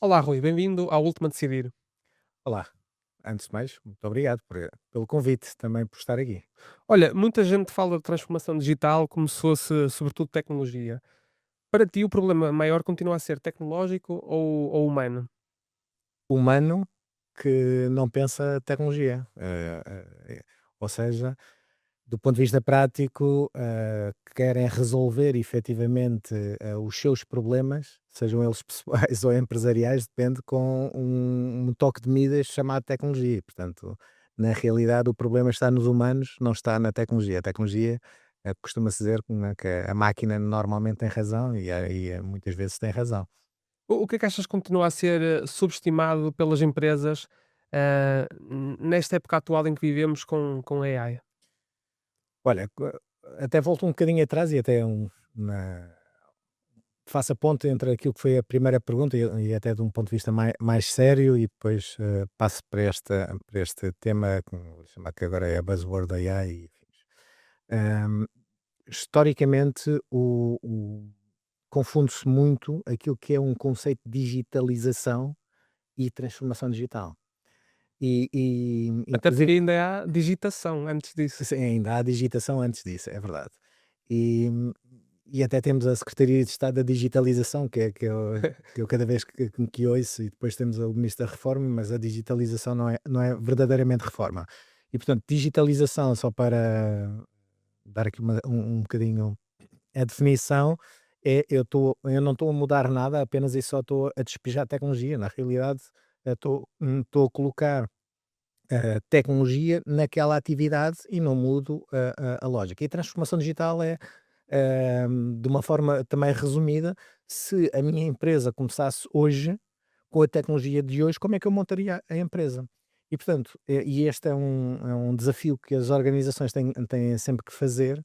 Olá, Rui, bem-vindo ao Último a Decidir. Olá, antes de mais, muito obrigado pelo convite, também por estar aqui. Olha, muita gente fala de transformação digital como se fosse, sobretudo, tecnologia. Para ti, o problema maior continua a ser tecnológico ou humano? Humano que não pensa tecnologia, ou seja, do ponto de vista prático, querem resolver efetivamente os seus problemas, sejam eles pessoais ou empresariais, depende com um toque de Midas chamado tecnologia. Portanto, na realidade, o problema está nos humanos, não está na tecnologia. A tecnologia costuma-se dizer né, que a máquina normalmente tem razão e muitas vezes tem razão. O que é que achas que continua a ser subestimado pelas empresas nesta época atual em que vivemos com AI? Olha, até volto um bocadinho atrás e até faço a ponte entre aquilo que foi a primeira pergunta e até de um ponto de vista mais sério, e depois passo para este tema, que vou chamar que agora é a buzzword AI. E afins. Ahm, Historicamente, confunde-se muito aquilo que é um conceito de digitalização e transformação digital. Até porque Inclusive, ainda há digitação antes disso. sim, ainda há digitação antes disso, é verdade. E, e até temos a Secretaria de Estado da Digitalização, que eu cada vez que ouço, e depois temos o Ministro da Reforma, mas a digitalização não é verdadeiramente reforma. E portanto, digitalização, só para dar aqui um bocadinho a definição, eu não estou a mudar nada, apenas e só estou a despejar tecnologia. Na realidade, estou a colocar tecnologia naquela atividade e não mudo a lógica. E a transformação digital é, de uma forma também resumida, se a minha empresa começasse hoje, com a tecnologia de hoje, como é que eu montaria a empresa? E, portanto, este é um desafio que as organizações têm sempre que fazer,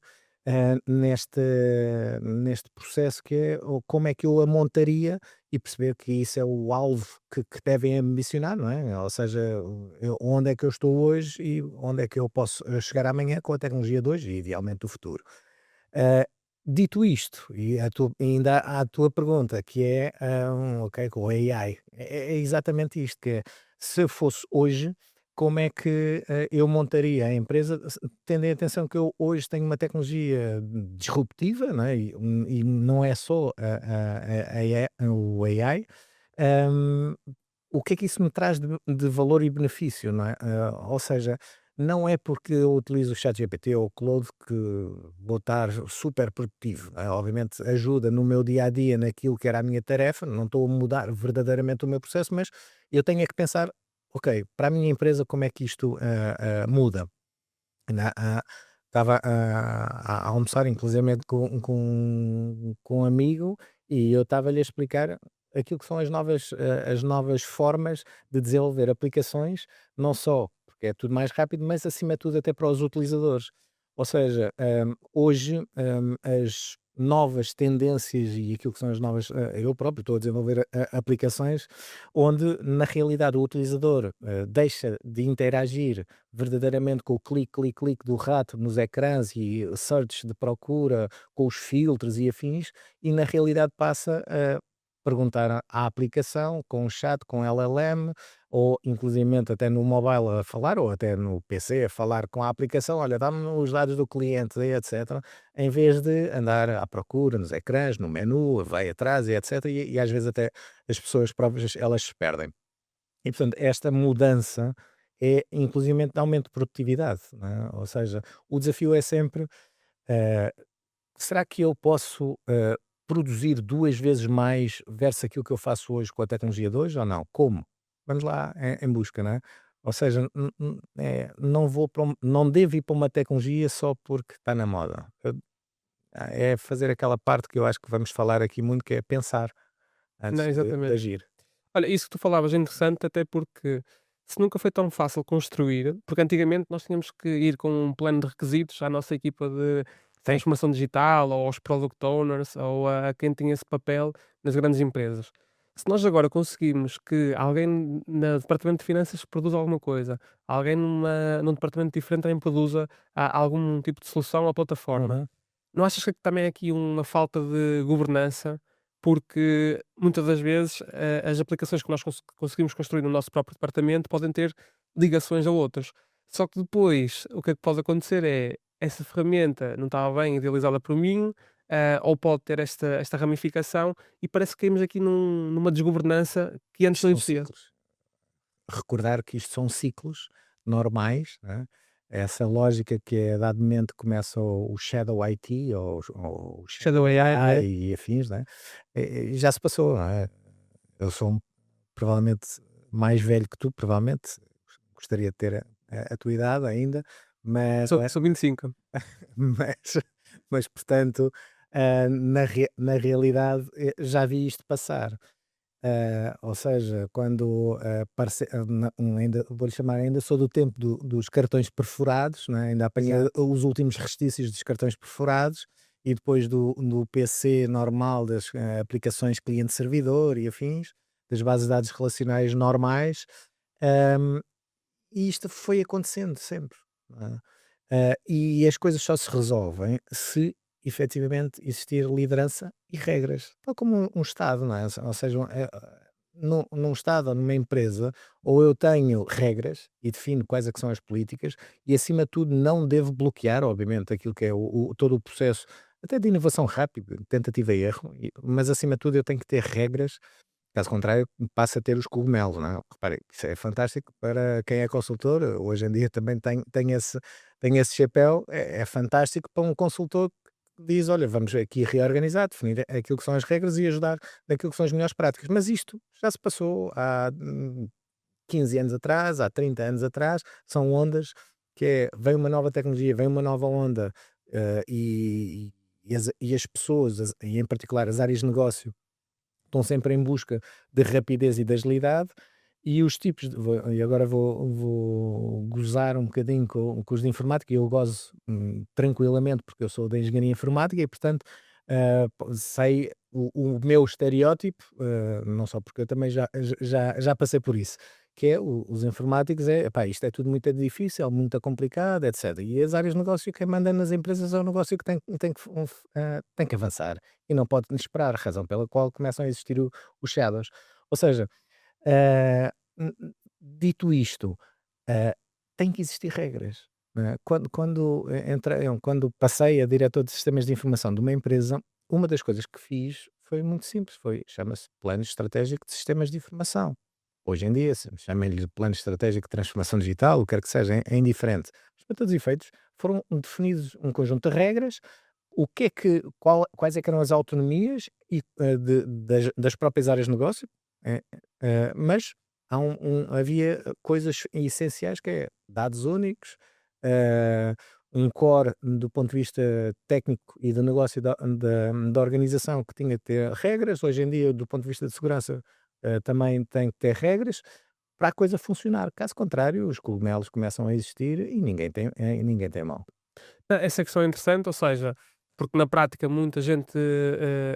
neste processo, que é como é que eu a montaria, e perceber que isso é o alvo que devem ambicionar, não é? Ou seja, onde é que eu estou hoje e onde é que eu posso chegar amanhã com a tecnologia de hoje e idealmente do futuro. Ah, Dito isto, e ainda à tua pergunta, que é, ok, com o AI, é exatamente isto, que é, se fosse hoje, como é que eu montaria a empresa, tendo em atenção que eu hoje tenho uma tecnologia disruptiva, não é? E não é só o AI. hum, o que é que isso me traz de valor e benefício, não é? Ou seja, não é porque eu utilizo o ChatGPT ou o Claude que vou estar super produtivo, não é? Obviamente ajuda no meu dia a dia naquilo que era a minha tarefa, não estou a mudar verdadeiramente o meu processo, mas eu tenho é que pensar, ok, para a minha empresa como é que isto muda? Estava a almoçar inclusivamente com um amigo, e eu estava-lhe a explicar aquilo que são as novas formas de desenvolver aplicações, não só porque é tudo mais rápido, mas acima de tudo até para os utilizadores. Ou seja, hoje, as novas tendências e aquilo que são as novas, eu próprio estou a desenvolver aplicações onde na realidade o utilizador deixa de interagir verdadeiramente com o clique, clique, clique do rato nos ecrãs e search de procura, com os filtros e afins, e na realidade passa a perguntar à aplicação, com o chat, com LLM, ou inclusivamente até no mobile a falar, ou até no PC a falar com a aplicação, olha, dá-me os dados do cliente, e etc., em vez de andar à procura nos ecrãs, no menu, vai atrás, e etc., e às vezes até as pessoas próprias, elas se perdem. E portanto, esta mudança é inclusivamente de aumento de produtividade, não é? Ou seja, o desafio é sempre, eh, será que eu posso, produzir 2 vezes mais versus aquilo que eu faço hoje com a tecnologia de hoje ou não? Como? Vamos lá em busca, não é? Ou seja, não devo ir para uma tecnologia só porque está na moda. É fazer aquela parte que eu acho que vamos falar aqui muito, que é pensar Não, antes de exatamente. agir. Olha, isso que tu falavas é interessante, até porque se nunca foi tão fácil construir, porque antigamente nós tínhamos que ir com um plano de requisitos à nossa equipa de Sim. transformação digital, ou aos product owners, ou a quem tinha esse papel nas grandes empresas. Se nós agora conseguimos que alguém no departamento de finanças produza alguma coisa, alguém num departamento diferente também produza algum tipo de solução ou plataforma, Uhum. não achas que também é aqui uma falta de governança? porque muitas das vezes, as aplicações que nós conseguimos construir no nosso próprio departamento podem ter ligações a outras. Só que depois o que é que pode acontecer é, essa ferramenta não estava bem idealizada por mim, ou pode ter esta ramificação e parece que caímos aqui numa desgovernança que antes Isto não são existia. ciclos. Recordar que isto são ciclos normais, né? Essa lógica que é dado momento começa o Shadow IT ou o Shadow Shadow AI, não AI é? e afins, né? E já se passou, não é? Eu sou provavelmente mais velho que tu, provavelmente, gostaria de ter a tua idade ainda, mas, Sou 25. mas, mas portanto, na realidade, já vi isto passar. Ou seja, quando ainda vou-lhe chamar, ainda sou do tempo dos cartões perfurados, não é? Ainda apanhei Exato. os últimos restícios dos cartões perfurados e depois do PC normal, das aplicações cliente-servidor e afins, das bases de dados relacionais normais, hum, e isto foi acontecendo sempre, não é? E as coisas só se resolvem se efetivamente existir liderança e regras, tal como um Estado, não é? Ou seja, num Estado ou numa empresa, ou eu tenho regras e defino quais é que são as políticas, e acima de tudo não devo bloquear, obviamente, aquilo que é todo o processo, até de inovação rápida, tentativa e erro, mas acima de tudo eu tenho que ter regras. Caso contrário, passa a ter os cogumelos, não é? Repare, isso é fantástico para quem é consultor. Hoje em dia também tem esse chapéu. É fantástico para um consultor que diz: olha, vamos aqui reorganizar, definir aquilo que são as regras e ajudar naquilo que são as melhores práticas. Mas isto já se passou há 15 anos atrás, há 30 anos atrás. São ondas que vem uma nova tecnologia, vem uma nova onda, e as pessoas, e em particular as áreas de negócio, estão sempre em busca de rapidez e de agilidade, e os tipos e agora vou gozar um bocadinho com os de informática, e eu gozo, tranquilamente, porque eu sou da engenharia informática e, portanto, sei o meu estereótipo, não só porque eu também já passei por isso, que é os informáticos epá, isto é tudo muito difícil, muito complicado, etc. E as áreas de negócio, quem manda nas empresas é o negócio que tem que avançar e não pode esperar, razão pela qual começam a existir os shadows. Ou seja, eh, dito isto, eh, tem que existir regras. Não é? Quando passei a diretor de sistemas de informação de uma empresa, uma das coisas que fiz foi muito simples, chama-se Plano Estratégico de Sistemas de Informação. Hoje em dia, chamem-lhe Plano Estratégico de Transformação Digital, o que quer que seja, é indiferente. Mas para todos os efeitos, foram definidos um conjunto de regras, quais é que eram as autonomias das próprias áreas de negócio, eh, mas havia coisas essenciais, que é dados únicos, eh, um core do ponto de vista técnico e do negócio da organização, que tinha que ter regras. Hoje em dia, do ponto de vista de segurança, também tem que ter regras para a coisa funcionar. Caso contrário, os cogumelos começam a existir e ninguém tem mão. Essa questão é interessante, ou seja, porque na prática muita gente,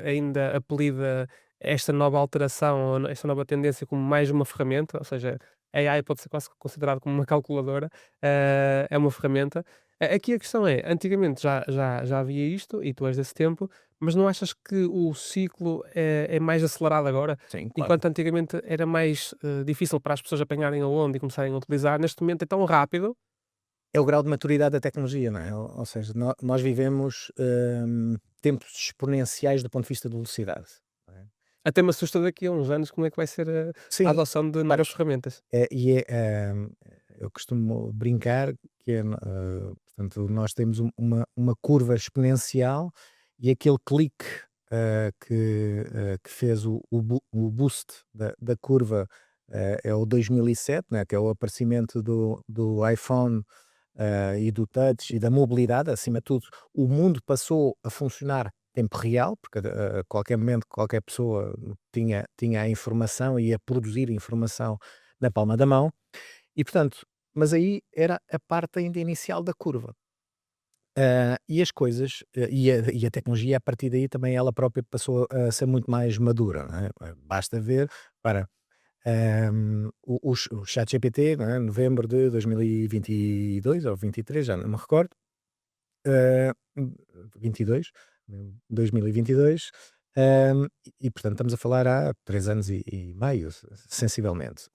ainda apelida esta nova alteração ou esta nova tendência como mais uma ferramenta, ou seja, a AI pode ser quase considerado como uma calculadora, é uma ferramenta. Aqui a questão é, antigamente já havia isto e tu és desse tempo, mas não achas que o ciclo é mais acelerado agora? Sim, claro. Enquanto antigamente era mais, difícil para as pessoas apanharem a onda e começarem a utilizar, neste momento é tão rápido. É o grau de maturidade da tecnologia, não é? Ou seja, nós vivemos, tempos exponenciais do ponto de vista de velocidade, não é? Até me assusta daqui a uns anos como é que vai ser a Sim, adoção de para novas ferramentas. eu costumo brincar que portanto, nós temos uma curva exponencial, e aquele clique, que fez o boost da curva, é o 2007, né, que é o aparecimento do iPhone, e do touch e da mobilidade. Acima de tudo, o mundo passou a funcionar em tempo real, porque a qualquer momento qualquer pessoa tinha a informação e ia produzir informação na palma da mão, e portanto, mas aí era a parte ainda inicial da curva. E as coisas, e a tecnologia, a partir daí, também ela própria passou a ser muito mais madura, não é? Basta ver para o ChatGPT, não é? Novembro de 2022 ou 23, já não me recordo, 22, 2022, Portanto estamos a falar há 3 anos e meio, sensivelmente.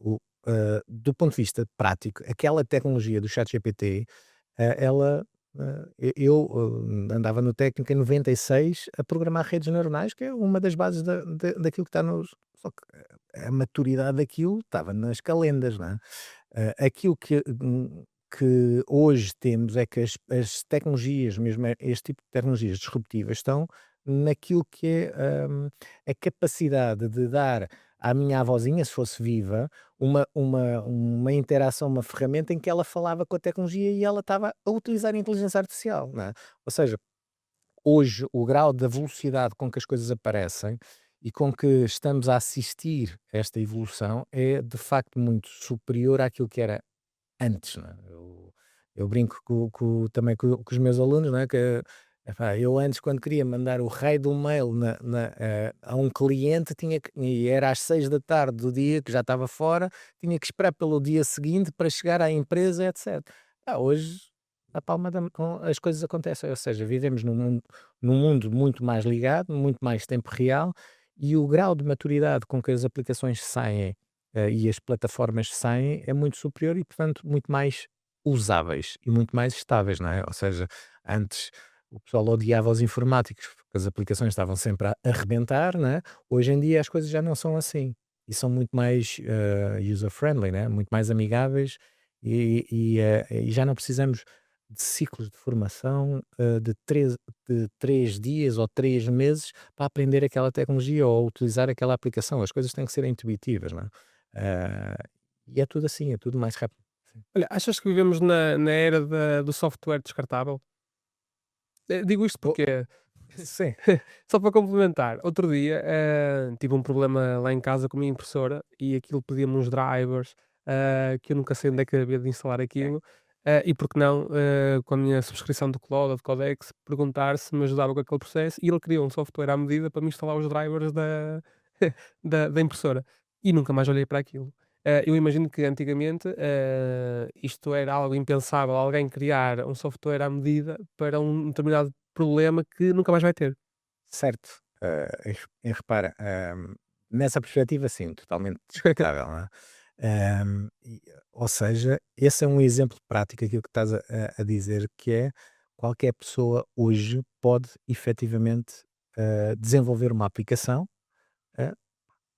Do ponto de vista prático, aquela tecnologia do ChatGPT, ela, andava no técnico em 96 a programar redes neuronais, que é uma das bases daquilo que está nos só que a maturidade daquilo estava nas calendas, não é? Aquilo que hoje temos é que as tecnologias, mesmo este tipo de tecnologias disruptivas, estão naquilo que é a capacidade de dar à minha avózinha, se fosse viva, uma interação, uma ferramenta em que ela falava com a tecnologia e ela estava a utilizar a inteligência artificial, não é? Ou seja, hoje o grau da velocidade com que as coisas aparecem e com que estamos a assistir a esta evolução é de facto muito superior àquilo que era antes, não é? Eu brinco também com os meus alunos, não é? Que epá, eu antes, quando queria mandar o raio de um mail a um cliente, e era às 6 da tarde do dia que já estava fora, tinha que esperar pelo dia seguinte para chegar à empresa, etc. Hoje, a palma as coisas acontecem, ou seja, vivemos num mundo muito mais ligado, muito mais tempo real, e o grau de maturidade com que as aplicações saem e as plataformas saem é muito superior e, portanto, muito mais usáveis e muito mais estáveis, não é? Ou seja, antes o pessoal odiava os informáticos porque as aplicações estavam sempre a arrebentar, não é? Hoje em dia as coisas já não são assim e são muito mais user-friendly, né? Muito mais amigáveis e já não precisamos de ciclos de formação de três dias ou 3 meses para aprender aquela tecnologia ou utilizar aquela aplicação. As coisas têm que ser intuitivas, não é? Ah, e é tudo assim, é tudo mais rápido. Sim. Olha, achas que vivemos na era do software descartável? Digo isto Oh, porque sim, só para complementar, outro dia, tive um problema lá em casa com a minha impressora e aquilo pedia-me uns drivers, que eu nunca sei onde é que havia de instalar aquilo, e por que não, com a minha subscrição do Cloud ou do Codex, perguntar se me ajudava com aquele processo e ele criou um software à medida para me instalar os drivers da impressora e nunca mais olhei para aquilo. Eu imagino que antigamente, isto era algo impensável, alguém criar um software à medida para um determinado problema que nunca mais vai ter. certo. E repara, nessa perspectiva, sim, totalmente descartável, não é? Ou seja, esse é um exemplo prático, aquilo que estás a dizer, que é qualquer pessoa hoje pode efetivamente desenvolver uma aplicação, eh,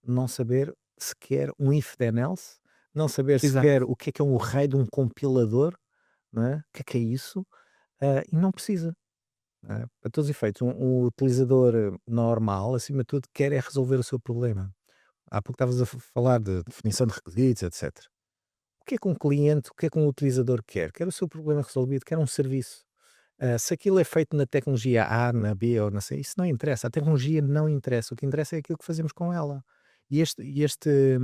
não saber sequer um if then else, não saber sequer Exato. o que é um raio de um compilador, não é? O que é isso? E não precisa. Para todos os efeitos, um utilizador normal, acima de tudo, quer é resolver o seu problema. Há pouco estavas a falar de definição de requisitos, etc. O que é que um cliente, o que é que um utilizador quer? Quer o seu problema resolvido, quer um serviço. Se aquilo é feito na tecnologia A, na B ou na C, isso não interessa. A tecnologia não interessa. O que interessa é aquilo que fazemos com ela. E este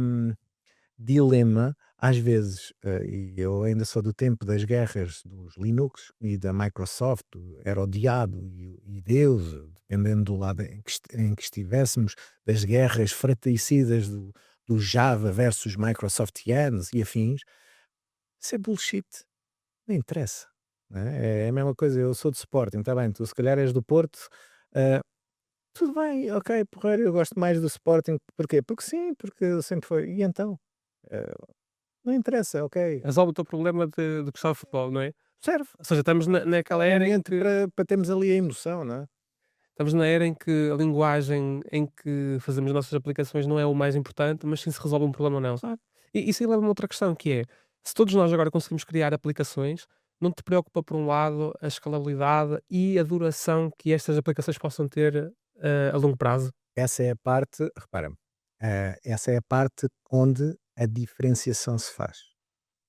dilema, às vezes, e eu ainda sou do tempo das guerras dos Linux e da Microsoft, era odiado e Deus, dependendo do lado em que estivéssemos, das guerras fratricidas do Java versus Microsoftianos e afins, isso é bullshit, não interessa. Não é? É a mesma coisa, eu sou de Sporting, está bem, tu se calhar és do Porto, ah, tudo bem, ok, porreiro, eu gosto mais do Sporting, porquê? Porque sim, porque sempre foi, e então? Ah, não interessa, ok. Resolve o teu problema de gostar de futebol, não é? Serve, Ou seja, estamos naquela era em realmente que para termos ali a emoção, não é? estamos na era em que a linguagem em que fazemos as nossas aplicações não é o mais importante, mas sim se resolve um problema ou não. Claro. E isso aí leva-me a outra questão que é, se todos nós agora conseguimos criar aplicações, não te preocupa por um lado a escalabilidade e a duração que estas aplicações possam ter, a longo prazo? Essa é a parte, repara, essa é a parte onde a diferenciação se faz,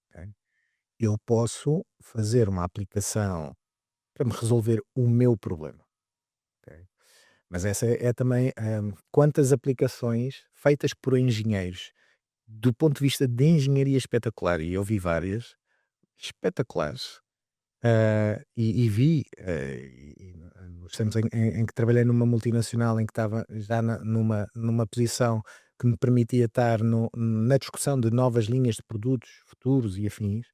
ok? Eu posso fazer uma aplicação para me resolver o meu problema, ok? Mas essa é também, quantas aplicações feitas por engenheiros, do ponto de vista de engenharia espetacular, e eu vi várias, espetaculares. E vi, nos tempos em que trabalhei numa multinacional em que estava já numa posição que me permitia estar na discussão de novas linhas de produtos futuros e afins,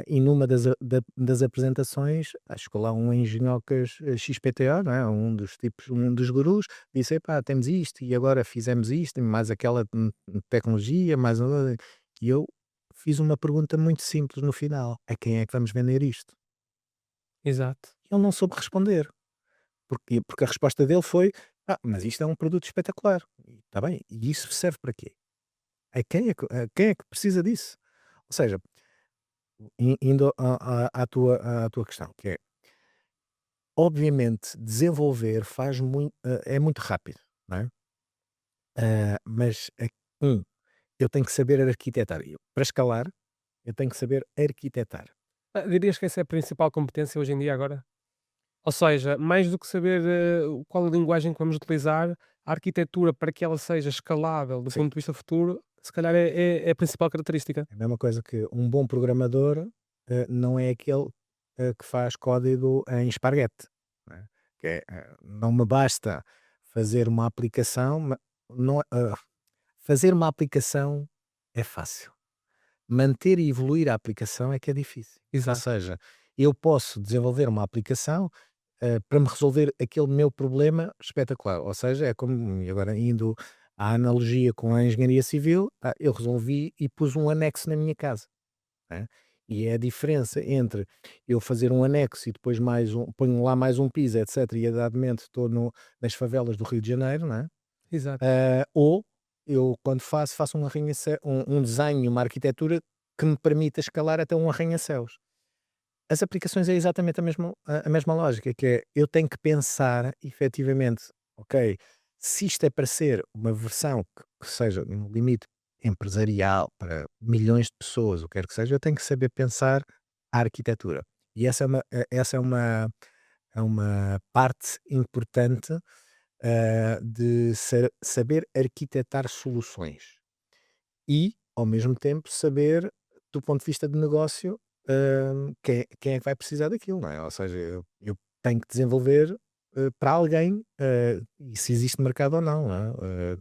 E numa das apresentações, acho que lá um engenhocas XPTO, não é? Um dos tipos, um dos gurus, disse: "Epá, temos isto e agora fizemos isto, mais aquela tecnologia, mais e eu fiz uma pergunta muito simples no final: "A quem é que vamos vender isto?" Exato, Ele não soube responder, porque a resposta dele foi: "Ah, mas isto é um produto espetacular." Está bem, e isso serve para quê? A quem é que precisa disso? Ou seja, indo à tua questão, que é, obviamente, desenvolver é muito rápido, não é? Mas, eu tenho que saber arquitetar. Para escalar, eu tenho que saber arquitetar. dirias que essa é a principal competência hoje em dia agora? Ou seja, mais do que saber, qual a linguagem que vamos utilizar, a arquitetura para que ela seja escalável do Sim, ponto de vista futuro, se calhar é a principal característica. é a mesma coisa que um bom programador, não é aquele, que faz código em esparguete, não é? Não me basta fazer uma aplicação, não fazer uma aplicação é fácil. Manter e evoluir a aplicação é que é difícil. Ou Exato, seja, eu posso desenvolver uma aplicação, para me resolver aquele meu problema espetacular. Ou seja, é como, e agora indo à analogia com a engenharia civil, eu resolvi e pus um anexo na minha casa, né? E é a diferença entre eu fazer um anexo e depois ponho lá mais um piso, etc. E a dado momento estou nas favelas do Rio de Janeiro, não é? exato, Ou eu, quando faço um desenho, uma arquitetura que me permita escalar até um arranha-céus. As aplicações é exatamente a mesma lógica, que é, eu tenho que pensar efetivamente, ok, se isto é para ser uma versão que seja no limite empresarial para milhões de pessoas, o que quer que seja, eu tenho que saber pensar a arquitetura. E essa é uma parte importante, de saber arquitetar soluções e, ao mesmo tempo, saber, do ponto de vista de negócio, quem é que vai precisar daquilo, não é? Ou seja, eu tenho que desenvolver, para alguém, e se existe mercado ou não, não é?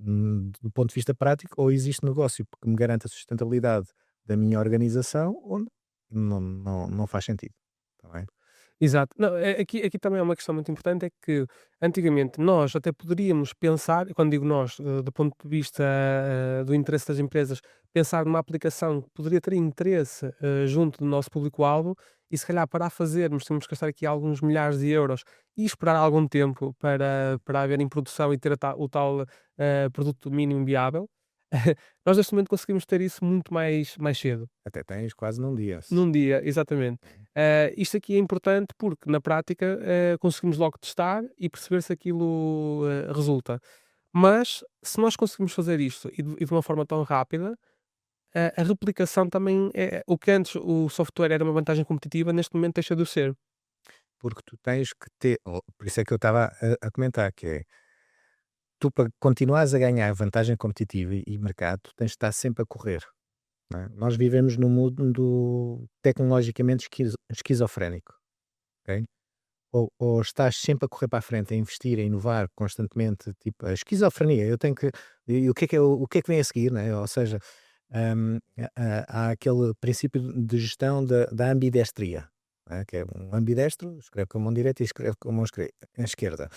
Do ponto de vista prático, ou existe negócio porque me garante a sustentabilidade da minha organização, ou não faz sentido. Está bem? exato. Não, aqui também é uma questão muito importante, é que antigamente nós até poderíamos pensar, quando digo nós, do ponto de vista, do interesse das empresas, pensar numa aplicação que poderia ter interesse, junto do nosso público-alvo e se calhar para a fazermos temos que gastar aqui alguns milhares de euros e esperar algum tempo para haver em produção e ter o tal, produto mínimo viável. Nós neste momento conseguimos ter isso muito mais cedo. Até tens quase num dia. Num dia, exatamente. Isto aqui é importante porque na prática, conseguimos logo testar e perceber se aquilo, resulta. Mas se nós conseguimos fazer isto e de uma forma tão rápida, a replicação também o que antes o software era uma vantagem competitiva, neste momento deixa de o ser. Porque tu tens que ter, por isso é que eu estava a comentar, que é, tu para continuares a ganhar vantagem competitiva e mercado, tu tens de estar sempre a correr, não é? Nós vivemos num mundo tecnologicamente esquizofrénico, ok? Ou estás sempre a correr para a frente, a investir, a inovar constantemente, tipo, a esquizofrenia, eu tenho que, e o que é que vem a seguir, né? Ou seja, há aquele princípio de gestão da ambidestria, né? Que é um ambidestro, escreve com a mão direita e escreve com a mão esquerda.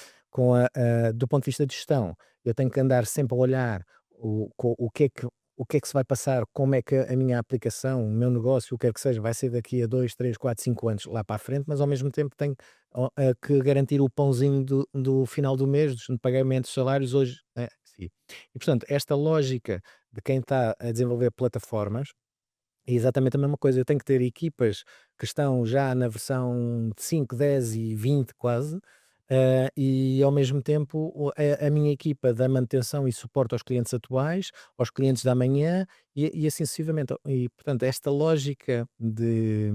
Do ponto de vista de gestão, eu tenho que andar sempre a olhar o que é que se vai passar, como é que a minha aplicação, o meu negócio, o que quer que seja, vai ser daqui a 2, 3, 4, 5 anos lá para a frente, mas ao mesmo tempo tenho que garantir o pãozinho do final do mês, dos pagamentos de salários hoje, né? Sim. E portanto, esta lógica de quem está a desenvolver plataformas é exatamente a mesma coisa. Eu tenho que ter equipas que estão já na versão 5, 10 e 20 quase, e ao mesmo tempo a minha equipa da manutenção e suporte aos clientes atuais, aos clientes da manhã e assim sucessivamente. E portanto, esta lógica de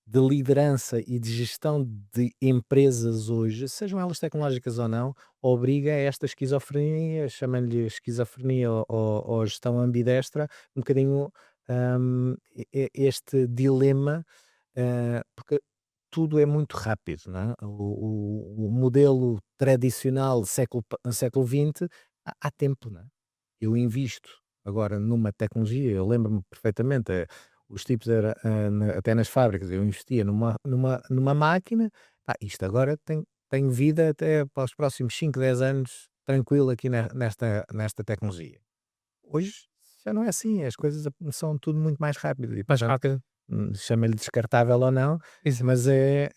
liderança e de gestão de empresas hoje, sejam elas tecnológicas ou não, obriga a esta esquizofrenia, chamando-lhe esquizofrenia ou gestão ambidestra, um bocadinho, este dilema, porque tudo é muito rápido, não é? O modelo tradicional século XX, há tempo, não é? Eu invisto agora numa tecnologia, eu lembro-me perfeitamente, os tipos era, até nas fábricas, eu investia numa máquina, pá, isto agora tem vida até para os próximos 5 10 anos, tranquilo aqui nesta tecnologia. Hoje já não é assim, as coisas são tudo muito mais rápido e Mais portanto, rápido. chama-lhe descartável ou não, Exa mas é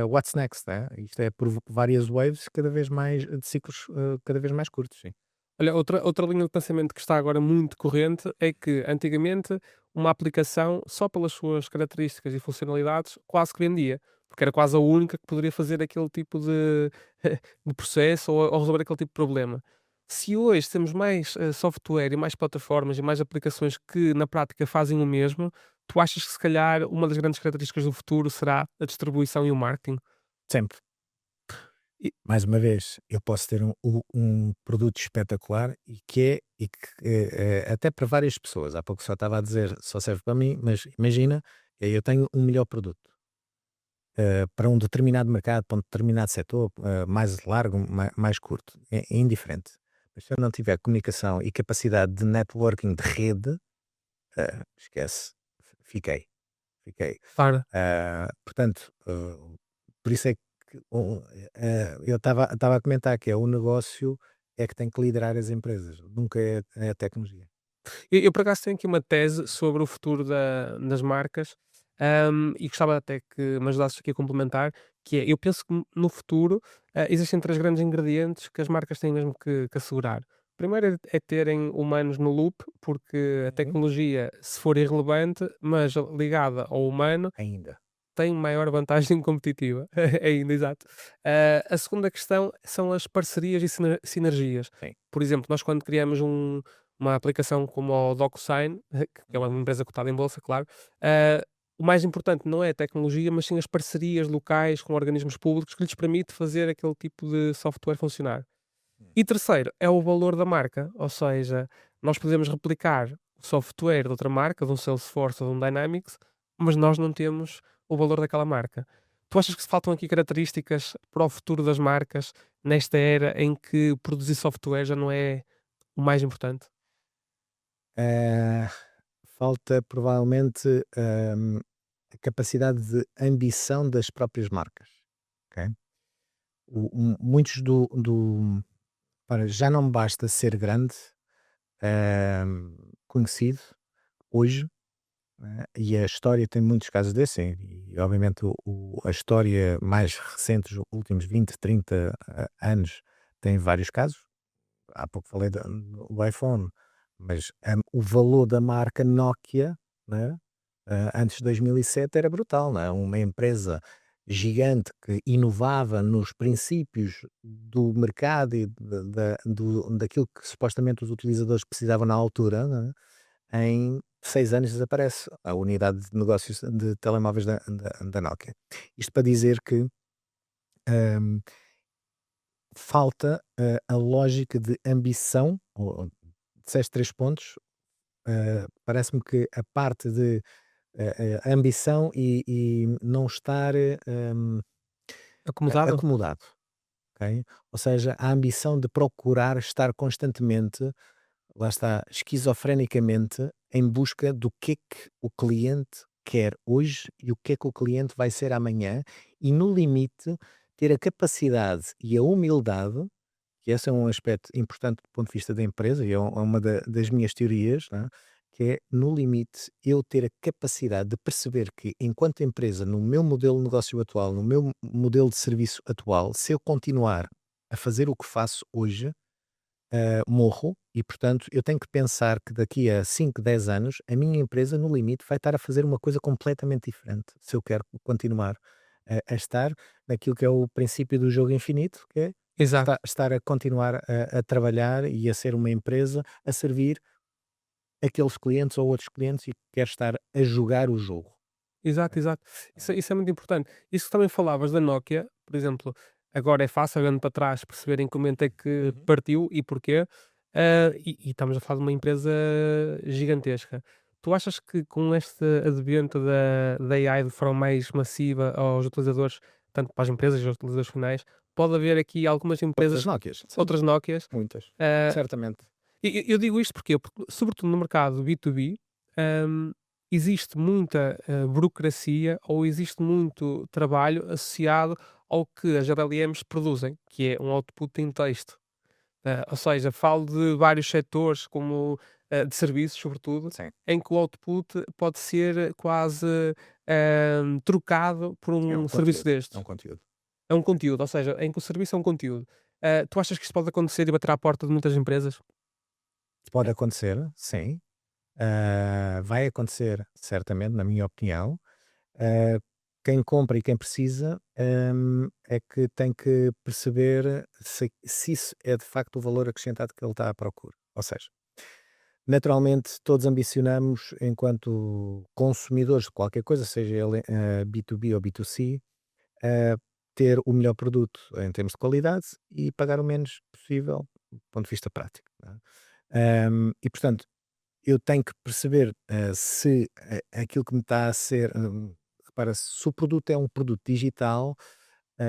what's next, né? Isto é por várias waves cada vez mais de ciclos, cada vez mais curtos, sim. Olha, outra linha de pensamento que está agora muito corrente é que antigamente uma aplicação, só pelas suas características e funcionalidades, quase que vendia, porque era quase a única que poderia fazer aquele tipo de, de processo ou resolver aquele tipo de problema. Se hoje temos mais software e mais plataformas e mais aplicações que na prática fazem o mesmo, tu achas que se calhar uma das grandes características do futuro será a distribuição e o marketing? Sempre. E, mais uma vez, eu posso ter um produto espetacular e que até para várias pessoas. Há pouco só estava a dizer só serve para mim, mas imagina, eu tenho um melhor produto para um determinado mercado, para um determinado setor, mais largo, mais curto, é indiferente. Mas se eu não tiver comunicação e capacidade de networking de rede, esquece, fiquei, fiquei. Claro. Portanto, por isso é que eu estava a comentar que é o negócio é que tem que liderar as empresas, nunca é a tecnologia. Eu por acaso tenho aqui uma tese sobre o futuro das marcas, e gostava até que me ajudasses aqui a complementar, que é, eu penso que no futuro, existem 3 grandes ingredientes que as marcas têm mesmo que assegurar. Primeiro é terem humanos no loop, porque a Uhum. tecnologia, se for irrelevante, mas ligada ao humano, Ainda. tem maior vantagem competitiva. Ainda, exato. A segunda questão são as parcerias e sinergias. Sim. Por exemplo, nós quando criamos uma aplicação como o DocuSign, que é uma Uhum. empresa cotada em bolsa, claro, ah, o mais importante não é a tecnologia, mas sim as parcerias locais com organismos públicos que lhes permite fazer aquele tipo de software funcionar. Hum. E terceiro, é o valor da marca, ou seja, nós podemos replicar o software de outra marca, de um Salesforce ou de um Dynamics, mas nós não temos o valor daquela marca. Tu achas que se faltam aqui características para o futuro das marcas nesta era em que produzir software já não é o mais importante? Eh, falta provavelmente a capacidade de ambição das próprias marcas. Ok? Muitos ora, já não basta ser grande, conhecido hoje. E a história tem muitos casos desses, e obviamente a história mais recente, os últimos 20 30 anos, tem vários casos. Há pouco falei do iPhone, mas o valor da marca Nokia, né, antes de 2007 era brutal, não é? Uma empresa gigante que inovava nos princípios do mercado e daquilo que supostamente os utilizadores precisavam na altura, não é? Em 6 anos desaparece a unidade de negócios de telemóveis da Nokia. Isto para dizer que, hum, falta, a lógica de ambição, ou disseste 3 pontos, parece-me que a parte de, ambição e não estar, Acomodado? acomodado, ok? Ou seja, a ambição de procurar estar constantemente, lá está, esquizofrenicamente, em busca do que é que o cliente quer hoje e o que é que o cliente vai ser amanhã, e no limite ter a capacidade e a humildade, que esse é um aspecto importante do ponto de vista da empresa, e é uma das minhas teorias, não é? Que é, no limite, eu ter a capacidade de perceber que, enquanto empresa, no meu modelo de negócio atual, no meu modelo de serviço atual, se eu continuar a fazer o que faço hoje, morro e, portanto, eu tenho que pensar que daqui a 5 10 anos, a minha empresa, no limite, vai estar a fazer uma coisa completamente diferente, se eu quero continuar a estar naquilo que é o princípio do jogo infinito, que é Exato. estar a continuar a trabalhar e a ser uma empresa a servir aqueles clientes ou outros clientes e quer estar a jogar o jogo. Exato, exato. Isso é muito importante. Isso que também falavas da Nokia, por exemplo, agora é fácil, olhando para trás, perceber em que momento é que Uhum. partiu e porquê, e estamos a falar de uma empresa gigantesca. Tu achas que com este advento da AI de forma mais massiva aos utilizadores, tanto para as empresas e aos utilizadores finais, pode haver aqui algumas Outras empresas, Nokias? Sim, outras Nokias, muitas. ah, Certamente. eu digo isto porque, sobretudo no mercado B2B, existe muita, burocracia ou existe muito trabalho associado ao que as LLMs produzem, que é um output em texto. Ou seja, falo de vários setores, como de serviços, sobretudo, Sim, em que o output pode ser quase trocado por sim, um serviço é um destes. conteúdo. É um conteúdo, ou seja, em que o serviço é um conteúdo. Tu achas que isto pode acontecer e bater à porta de muitas empresas? Pode acontecer, sim. Vai acontecer certamente, na minha opinião. Ah, Quem compra e quem precisa, é que tem que perceber se isso é de facto o valor acrescentado que ele está à procura. Ou seja, naturalmente todos ambicionamos, enquanto consumidores de qualquer coisa, seja ele B2B ou B2C, ah, ter o melhor produto em termos de qualidade e pagar o menos possível do ponto de vista prático, não é? E portanto, eu tenho que perceber, se aquilo que me está a ser, repara, se o produto é um produto digital,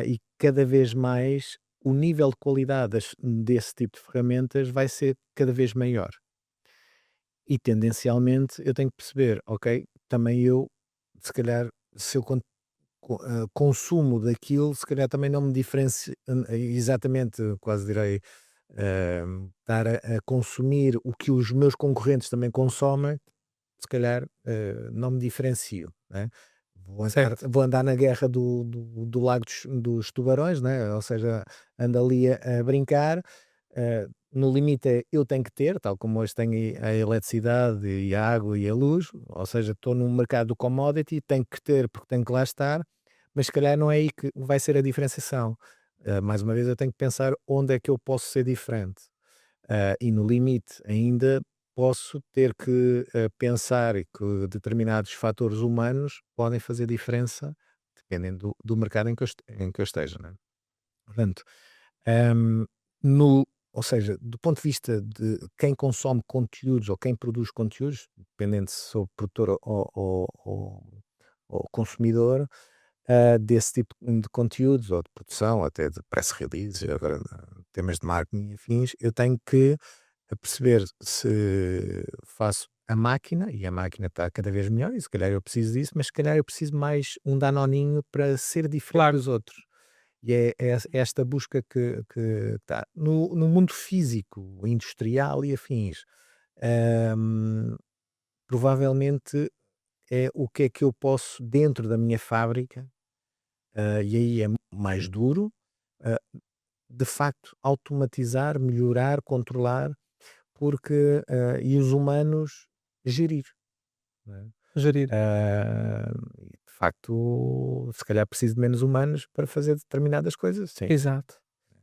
e cada vez mais o nível de qualidade desse tipo de ferramentas vai ser cada vez maior. E tendencialmente eu tenho que perceber, ok, também eu, se calhar, se eu consumo daquilo, se calhar também não me diferencio exatamente, quase direi, estar a consumir o que os meus concorrentes também consomem, se calhar, não me diferencio, né? Certo. Vou andar na guerra do lago dos tubarões, né? Ou seja, ando ali a brincar, no limite é eu tenho que ter, tal como hoje tenho a eletricidade e a água e a luz, ou seja, estou num mercado do commodity, tenho que ter porque tenho que lá estar, mas se calhar não é aí que vai ser a diferenciação. Mais uma vez eu tenho que pensar onde é que eu posso ser diferente. E no limite ainda posso ter que, pensar que determinados fatores humanos podem fazer diferença dependendo do mercado em que eu esteja, né. Portanto, hum, no ou seja, do ponto de vista de quem consome conteúdos ou quem produz conteúdos, dependendo se sou produtor ou consumidor, desse tipo de conteúdos ou de produção, até de press release, agora temas de marketing e afins, eu tenho que perceber se faço a máquina, e a máquina está cada vez melhor, e se calhar eu preciso disso, mas se calhar eu preciso mais um danoninho para ser diferente Claro, dos outros. E é esta busca que está. No mundo físico, industrial e afins, hum, provavelmente é o que é que eu posso, dentro da minha fábrica, e aí é mais duro, ah, de facto, automatizar, melhorar, controlar, porque, e os humanos gerir, não é? gerir. E de facto, se calhar preciso de menos humanos para fazer determinadas coisas, sim. Exato.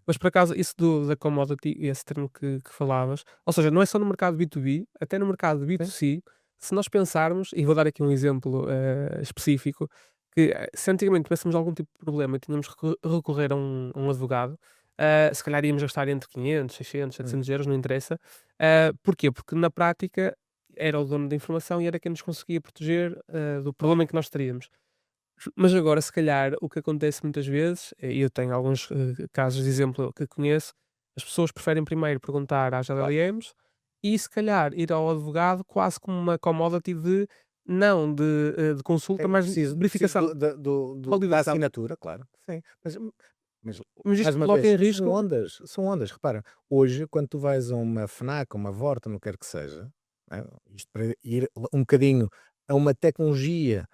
Mas por acaso, isso da commodity, esse termo que falavas, ou seja, não é só no mercado B2B, até no mercado Sim, B2C, se nós pensarmos, e vou dar aqui um exemplo específico, que se antigamente tivéssemos algum tipo de problema e tínhamos que recorrer a um advogado, se calhar íamos gastar entre 500, 600, hum, 700 euros, não interessa. Porquê? Porque na prática era o dono da informação e era quem nos conseguia proteger do problema em que nós teríamos. Mas agora, se calhar, o que acontece muitas vezes, e eu tenho alguns casos de exemplo que conheço, as pessoas preferem primeiro perguntar às claro. LLMs e, se calhar, ir ao advogado quase como uma commodity de não de consulta, É, mas de preciso verificação, da validação. assinatura, claro, sim. Mas Mas mais isto uma coloca vez, em risco. são ondas, repara, hoje quando tu vais a uma FNAC, uma Vorta, não quer que seja, né, isto para ir um bocadinho a uma tecnologia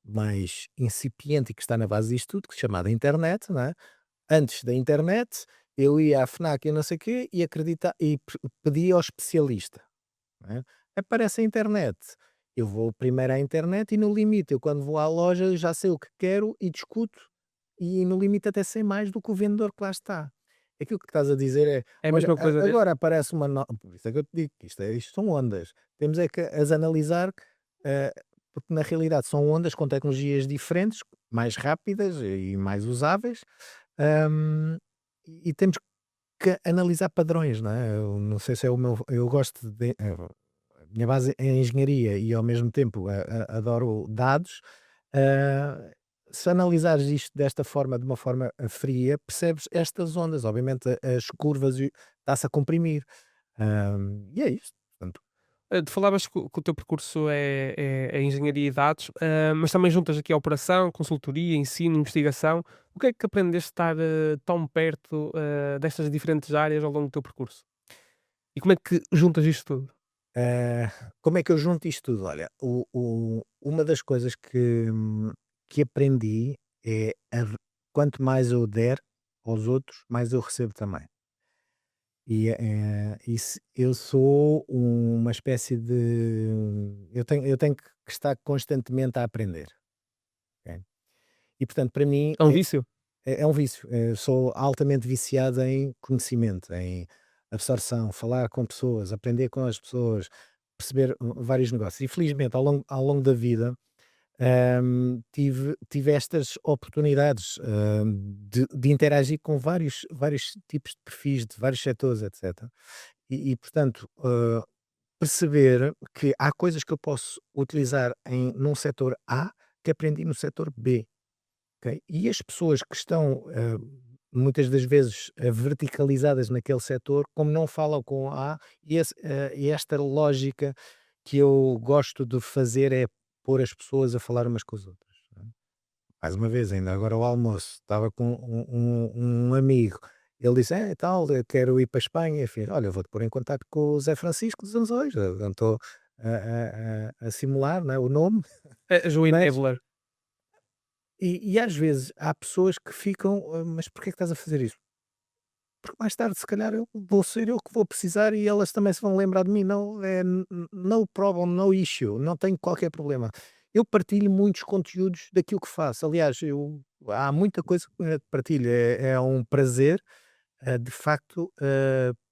mais incipiente e que está na base disto tudo, que se chamada internet, não é? Antes da internet, eu ia à FNAC e não sei o quê e pedia ao especialista, não é? Aparece a internet, eu vou primeiro à internet e no limite, eu quando vou à loja já sei o que quero e discuto, e no limite até sei mais do que o vendedor que lá está. Aquilo que estás a dizer é: É a "Olha, mesma coisa agora aparece uma no", por isso é que eu te digo que isto são ondas, temos é que as analisar, eh, porque na realidade são ondas com tecnologias diferentes, mais rápidas e mais usáveis, hum, e temos que analisar padrões, não é? Eu não sei se é o meu, eu gosto de a minha base é engenharia e ao mesmo tempo adoro dados. ah, Se analisares isto desta forma, de uma forma fria, percebes estas ondas, obviamente as curvas está-se a comprimir. E é isto. Portanto, Tu falavas que o teu percurso é engenharia e dados, mas também juntas aqui a operação, consultoria, ensino, investigação. O que é que aprendeste a estar, tão perto, destas diferentes áreas ao longo do teu percurso? E como é que juntas isto tudo? Eh, Como é que eu junto isto tudo? Olha, uma das coisas que aprendi é quanto mais eu der aos outros, mais eu recebo também. Eu sou uma espécie de. Eu tenho que estar constantemente a aprender. Ok? E portanto, para mim, É um vício? é um vício. Eu sou altamente viciado em conhecimento, em absorção, falar com pessoas, aprender com as pessoas, perceber vários negócios. E felizmente, ao longo da vida, tive estas oportunidades de interagir com vários tipos de perfis, de vários setores, etc. Portanto, perceber que há coisas que eu posso utilizar num setor A que aprendi no setor B. Ok? E as pessoas que estão, muitas das vezes, verticalizadas naquele setor, como não falam com A, e esta lógica que eu gosto de fazer é pôr as pessoas a falar umas com as outras, não é? Mais uma vez, ainda agora ao almoço, estava com um amigo, ele disse: "É, tal, eu quero ir para a Espanha", eu fiz: "Olha, vou-te pôr em contacto com o Zé Francisco dos Anzóis", eu não estou a simular, não é, o nome, És o mas enabler. às vezes há pessoas que ficam: Mas porquê é que estás a fazer isso?" Porque mais tarde se calhar eu vou ser eu que vou precisar e elas também se vão lembrar de mim, não é no problem, no issue, não tenho qualquer problema. Eu partilho muitos conteúdos daquilo que faço, aliás, há muita coisa que partilho, é um prazer, de facto,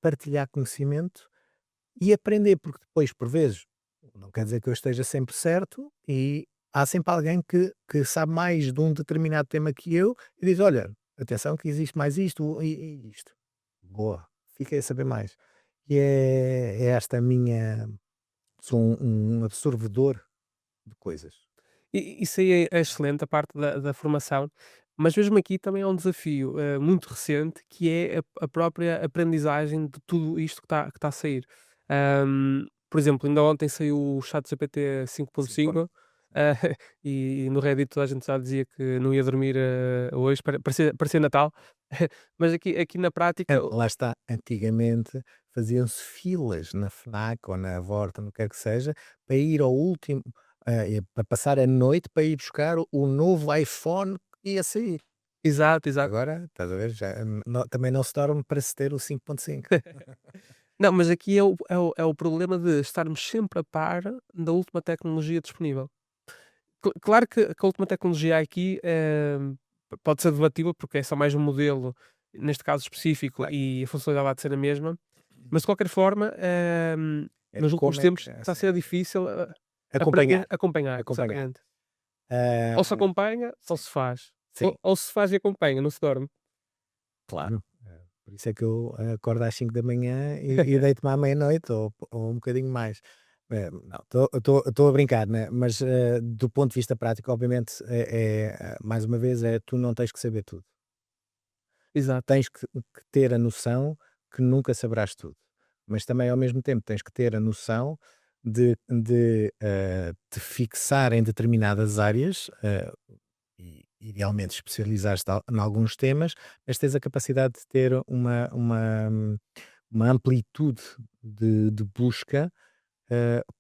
partilhar conhecimento e aprender, porque depois por vezes, não quer dizer que eu esteja sempre certo e há sempre alguém que sabe mais de um determinado tema que eu e diz: "Olha, atenção que existe mais isto e isto". Boa, fiquei a saber mais. É esta a minha. Sou um absorvedor de coisas. Isso aí é excelente, a parte da formação, mas mesmo aqui também é um desafio, muito recente, que é a própria aprendizagem de tudo isto que está a sair. Por exemplo, ainda ontem saiu o ChatGPT Sim, pronto. 5.5, ah, e no Reddit toda a gente já dizia que não ia dormir, hoje, parecia Natal, mas aqui na prática Lá está, antigamente faziam-se filas na FNAC ou na Vorta, no que quer que seja, para ir ao último, para passar a noite para ir buscar o novo iPhone que ia sair. exato, exato. Agora, estás a ver, já, também não se dorme para se ter o 5.5. Não, mas aqui é o problema de estarmos sempre a par da última tecnologia disponível. Claro que a última tecnologia aqui, pode ser debatível, porque é só mais um modelo, neste caso específico, Claro. e a funcionalidade há de ser a mesma, mas de qualquer forma, nos últimos Como é tempos que está a assim, ser difícil acompanhar, acompanhar, acompanhar. exatamente. Ou se Ah, acompanha, ou sim, se faz. sim. Ou se faz e acompanha, não se dorme. Claro, por isso é que eu acordo às 5 da manhã e deito-me à meia-noite ou um bocadinho mais. Não, estou a brincar, né, mas, do ponto de vista prático, obviamente, mais uma vez, tu não tens que saber tudo. Exato. Tens que ter a noção que nunca saberás tudo, mas também, ao mesmo tempo, tens que ter a noção de te fixar em determinadas áreas, e idealmente especializares-te em alguns temas, mas tens a capacidade de ter uma amplitude de busca,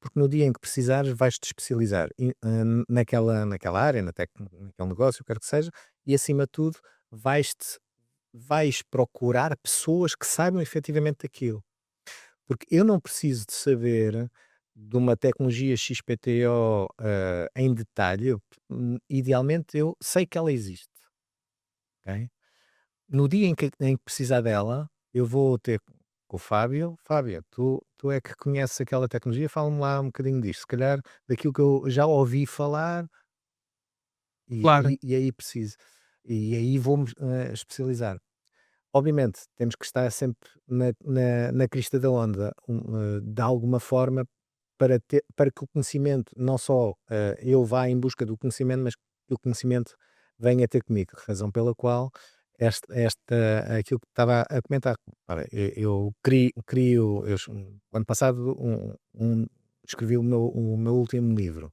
porque no dia em que precisares vais-te especializar naquela área, naquele negócio, quer que seja, e acima de tudo vais procurar pessoas que saibam efetivamente daquilo. Porque eu não preciso de saber de uma tecnologia XPTO, em detalhe, idealmente eu sei que ela existe, ok? No dia em que precisar dela, eu vou ter com o Fábio: "Fábio, tu é que conheces aquela tecnologia, fala-me lá um bocadinho disto, se calhar daquilo que eu já ouvi falar, Claro. e aí preciso, e aí vou-me, especializar". Obviamente, temos que estar sempre na crista da onda, de alguma forma, para que o conhecimento, não só, eu vá em busca do conhecimento, mas que o conhecimento venha ter comigo, razão pela qual aquilo que estava a comentar, ora, eu o ano passado escrevi o meu último livro,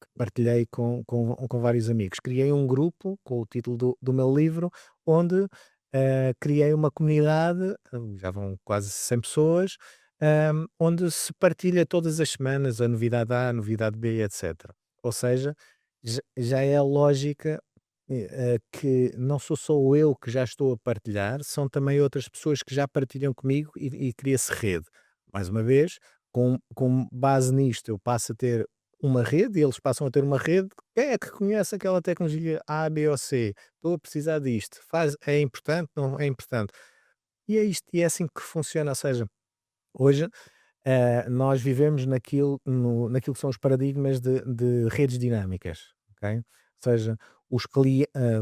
que partilhei com vários amigos. Criei um grupo com o título do meu livro, onde criei uma comunidade, já vão quase 100 pessoas, onde se partilha todas as semanas a novidade A, a novidade B, etc. Ou seja, já é a lógica que não sou só eu que já estou a partilhar, são também outras pessoas que já partilham comigo e cria-se rede. Mais uma vez, com base nisto, eu passo a ter uma rede e eles passam a ter uma rede. Quem é que conhece aquela tecnologia A, B ou C? Estou a precisar disto. É importante? Não é importante? E é isto, e é assim que funciona. Ou seja, hoje nós vivemos naquilo que são os paradigmas de redes dinâmicas, ok? Ou seja,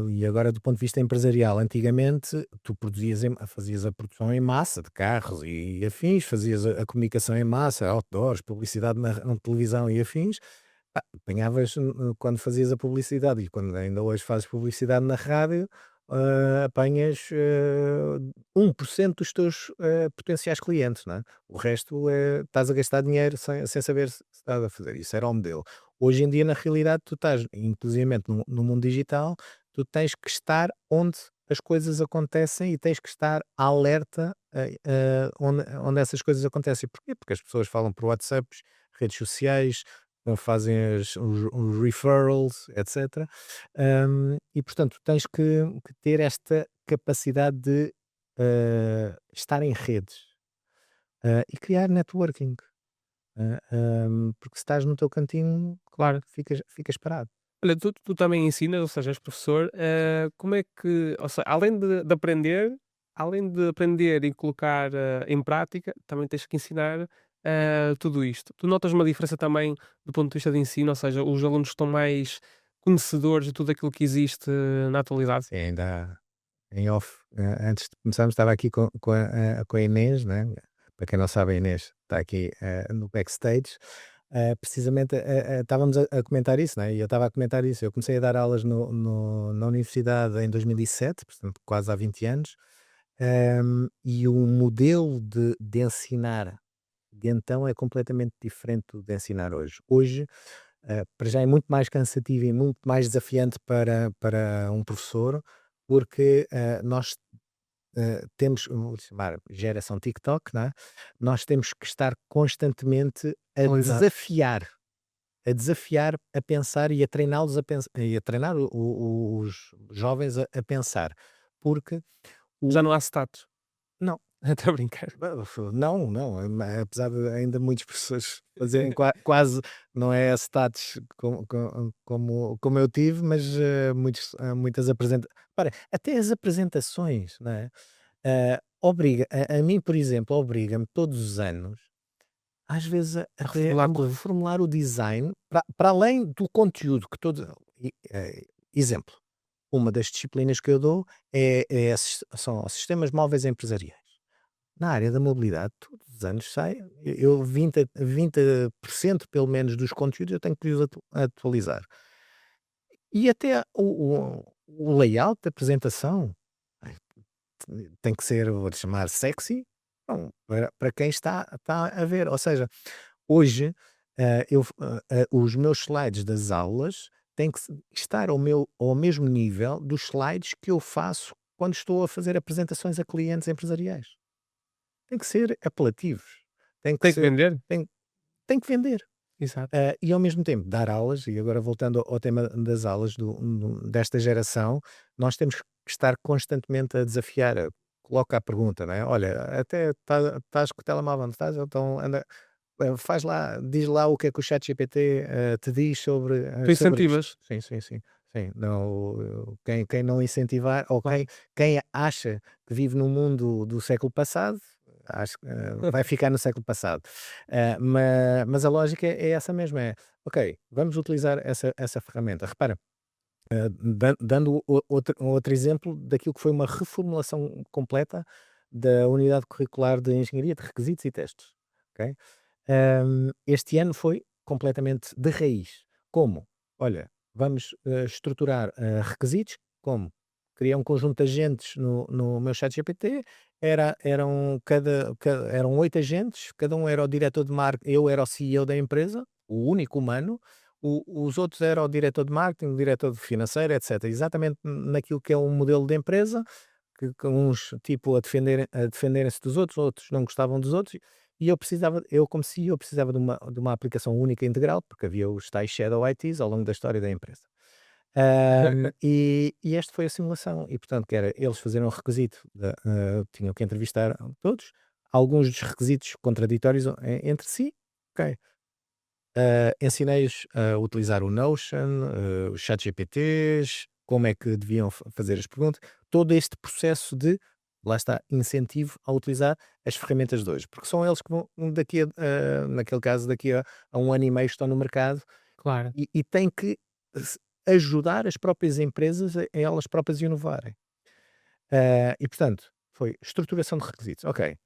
e agora do ponto de vista empresarial, antigamente tu fazias a produção em massa de carros e afins, fazias a comunicação em massa, outdoors, publicidade na televisão e afins. Apanhavas quando fazias a publicidade e quando ainda hoje fazes publicidade na rádio, apanhas 1% dos teus potenciais clientes, não é? O resto estás a gastar dinheiro sem saber se estás a fazer. Isso era o modelo. Hoje em dia, na realidade, tu estás, inclusivamente no mundo digital, tu tens que estar onde as coisas acontecem e tens que estar alerta onde essas coisas acontecem. Porquê? Porque as pessoas falam por WhatsApps, redes sociais, fazem os referrals, etc. E portanto, tens que ter esta capacidade de estar em redes e criar networking. Porque se estás no teu cantinho, Claro. ficas parado. Olha, tu também ensinas, ou seja, és professor, como é que ou seja, além de aprender e colocar, em prática, também tens que ensinar, tudo isto. Tu notas uma diferença também do ponto de vista de ensino, ou seja, os alunos estão mais conhecedores de tudo aquilo que existe na atualidade? Sim, ainda em off, antes de começarmos, estava aqui com a Inês, né? Para quem não sabe, a Inês está aqui no backstage. Precisamente estávamos a comentar isso, né? E eu estava a comentar isso. Eu comecei a dar aulas na universidade em 2007, portanto, quase há 20 anos. E o modelo de ensinar de então é completamente diferente do de ensinar hoje. Hoje, para já é muito mais cansativo e muito mais desafiante para um professor, porque nós temos, vou chamar geração TikTok, não é? Nós temos que estar constantemente Atualizado. a desafiar, a pensar e a treiná-los a pensar, e a treinar os jovens a pensar, porque Já o, não há status. não. Estou a brincar. Não, não, apesar de ainda muitas pessoas fazerem quase, não é status como eu tive, mas muitas apresentações. Até as apresentações, não é? A mim, por exemplo, obriga-me todos os anos, às vezes, a Reformular me tudo. reformular o design, para além do conteúdo que exemplo, uma das disciplinas que eu dou são sistemas móveis empresariais. Na área da mobilidade, todos os anos sai, eu 20% pelo menos dos conteúdos eu tenho que os atualizar. E até o layout da apresentação, ai, tem que ser, vou-lhe chamar sexy, não, para quem está a ver. Ou seja, hoje, os meus slides das aulas têm que estar ao mesmo nível dos slides que eu faço quando estou a fazer apresentações a clientes empresariais. Tem que ser apelativos, tem que Tem que ser vender? tem tem que vender. Exato. E ao mesmo tempo dar aulas, e agora voltando ao tema das aulas desta geração, nós temos que estar constantemente a desafiar, coloca a pergunta, não é? "Olha, até estás com o telemóvel, não estás? Então anda, faz lá, diz lá o que é que o ChatGPT, te diz Tu sobre isto". incentivas. Sim, sim, sim, sim. Não, quem não incentivar ou quem acha que vive no mundo do século passado, acho que, vai ficar no século passado. Mas a lógica é essa mesma, ok, vamos utilizar essa ferramenta. Repara, dando outro exemplo daquilo que foi uma reformulação completa da unidade curricular de engenharia de requisitos e testes, ok? Este ano foi completamente de raiz. Como? Olha, vamos estruturar requisitos como criei um conjunto de agentes no meu chat GPT, eram 8 agentes, cada um era o diretor de marketing, eu era o CEO da empresa, o único humano, os outros eram o diretor de marketing, o diretor de financeiro, etc. Exatamente naquilo que é um modelo de empresa, que uns tipo a defenderem-se dos outros, outros não gostavam dos outros, e eu como CEO precisava de uma aplicação única e integral, porque havia os tais shadow ITs ao longo da história da empresa. E esta foi a simulação, e portanto que era eles fazerem um requisito, tinham que entrevistar todos, alguns dos requisitos contraditórios entre si, ok. Ensinei-os a utilizar o Notion, os ChatGPTs, como é que deviam fazer as perguntas, todo este processo de, lá está, incentivo a utilizar as ferramentas de hoje, porque são eles que vão, naquele caso, daqui a 1 ano e meio estão no mercado, Claro. e têm que ajudar as próprias empresas a elas próprias inovarem. E portanto, foi estruturação de requisitos. Ok.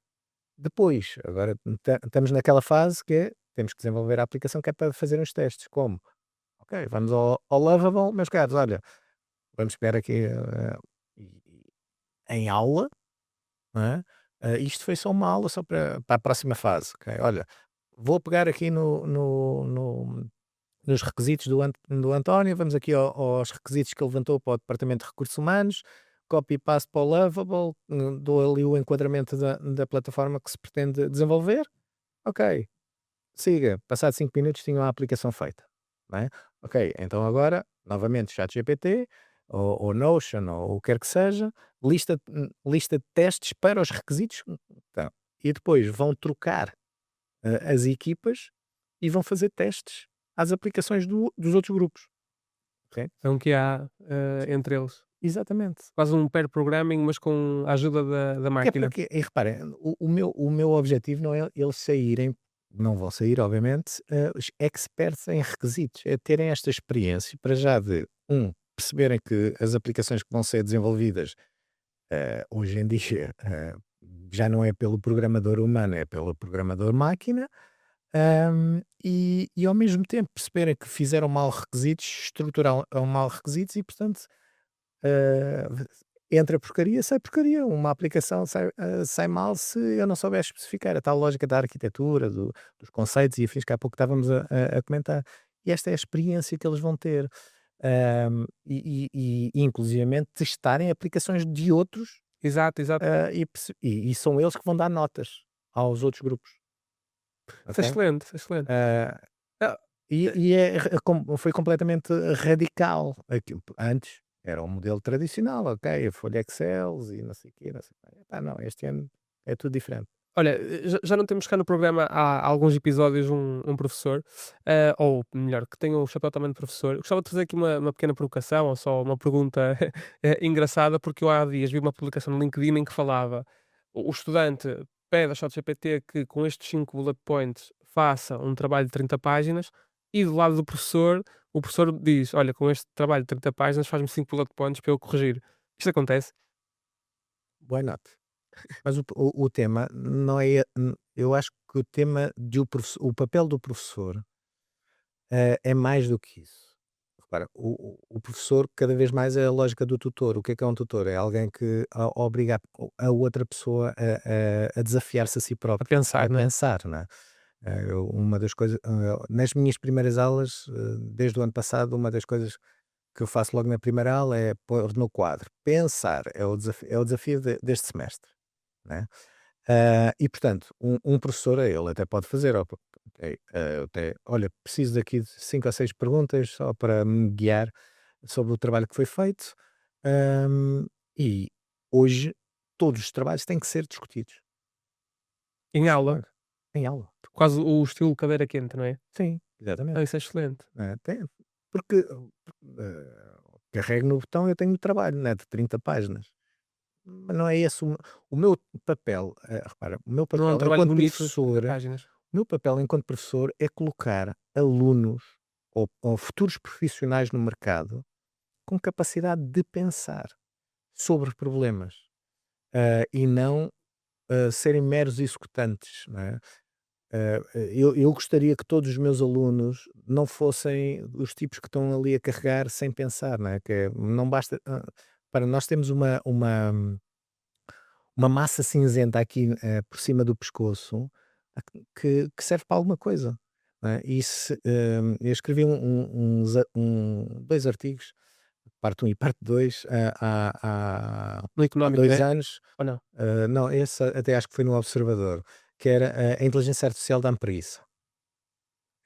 Depois, agora estamos naquela fase que é, temos que desenvolver a aplicação que é para fazer os testes. Como? Ok, vamos ao Lovable, meus caros, olha, vamos pegar aqui em aula, não é? Isto foi só uma aula só para a próxima fase. Ok, olha, vou pegar aqui nos requisitos do António, vamos aqui aos requisitos que ele levantou para o Departamento de Recursos Humanos, copy paste para o Lovable, dou ali o enquadramento da plataforma que se pretende desenvolver. Ok, siga. Passado 5 minutos tinham a aplicação feita, não é? Ok, então agora, novamente, ChatGPT ou Notion ou o que quer que seja, lista de testes para os requisitos. Então, e depois vão trocar as equipas e vão fazer testes às aplicações dos outros grupos. Ok? Então que há, entre eles. Exatamente. Quase um pair programming, mas com a ajuda da Que é máquina. porque, e reparem, o meu objetivo não é eles saírem, não vão sair, obviamente, os experts em requisitos, é terem esta experiência para já de, perceberem que as aplicações que vão ser desenvolvidas hoje em dia já não é pelo programador humano, é pelo programador máquina, e ao mesmo tempo perceberem que fizeram mal requisitos, estruturaram mal requisitos e, portanto, ah, entra porcaria, sai porcaria. Uma aplicação sai mal se eu não souber especificar. A tal lógica da arquitetura, dos conceitos e afins que há pouco estávamos a comentar. E esta é a experiência que eles vão ter. E inclusivamente testarem aplicações de outros, Exato, exato. e são eles que vão dar notas aos outros grupos. Isso é Ok? excelente, isso é excelente. Ah, Ah, foi completamente radical. Antes era um modelo tradicional, ok, a folha Excel e não sei o quê, não sei o quê. Epá, não, este ano é tudo diferente. olha, já não temos cá no programa há alguns episódios um professor, ou melhor, que tem o chapéu também de professor. Gostava de fazer aqui uma pequena provocação ou só uma pergunta engraçada, porque eu há dias vi uma publicação no LinkedIn em que falava: o estudante pede ao ChatGPT que com estes 5 bullet points faça um trabalho de 30 páginas, e do lado do professor, o professor diz: "Olha, com este trabalho de 30 páginas faz-me 5 bullet points para eu corrigir". Isto acontece? Why not? Mas o tema não é, eu acho que o tema o papel do professor é mais do que isso. Repara, o professor cada vez mais é a lógica do tutor. O que é um tutor? É alguém que obriga a outra pessoa a desafiar-se a si A próprio, a pensar, não é? pensar, não é? Uma das coisas, nas minhas primeiras aulas, desde o ano passado, uma das coisas que eu faço logo na primeira aula é pôr no quadro. Pensar é o desafio deste semestre, né? E portanto, um professor, ele até pode fazer, ok, olha, preciso daqui de 5 ou 6 perguntas só para me guiar sobre o trabalho que foi feito. Ahm, e hoje todos os trabalhos têm que ser discutidos. Em aula, Claro, em aula. quase o estilo cadeira quente, não é? Sim, Ah, exatamente. isso é excelente. Porque carrego no botão, eu tenho trabalho, né, de 30 páginas. Mas não é esse o meu papel. Repara, o meu Não é um papel trabalho enquanto bonito de 30 professor, páginas. o meu papel enquanto professor é colocar alunos ou futuros profissionais no mercado com capacidade de pensar sobre problemas, e não serem meros executantes, não é? Eu gostaria que todos os meus alunos não fossem os tipos que estão ali a carregar sem pensar, não é? Não basta. repara, nós temos uma massa cinzenta aqui, por cima do pescoço, que serve para alguma coisa, não é? E eu escrevi 2 artigos, parte um e parte 2 No há económico, 2 é? anos, Ou não? não, esse até acho que foi no Observador, que era a inteligência artificial dá-me preguiça,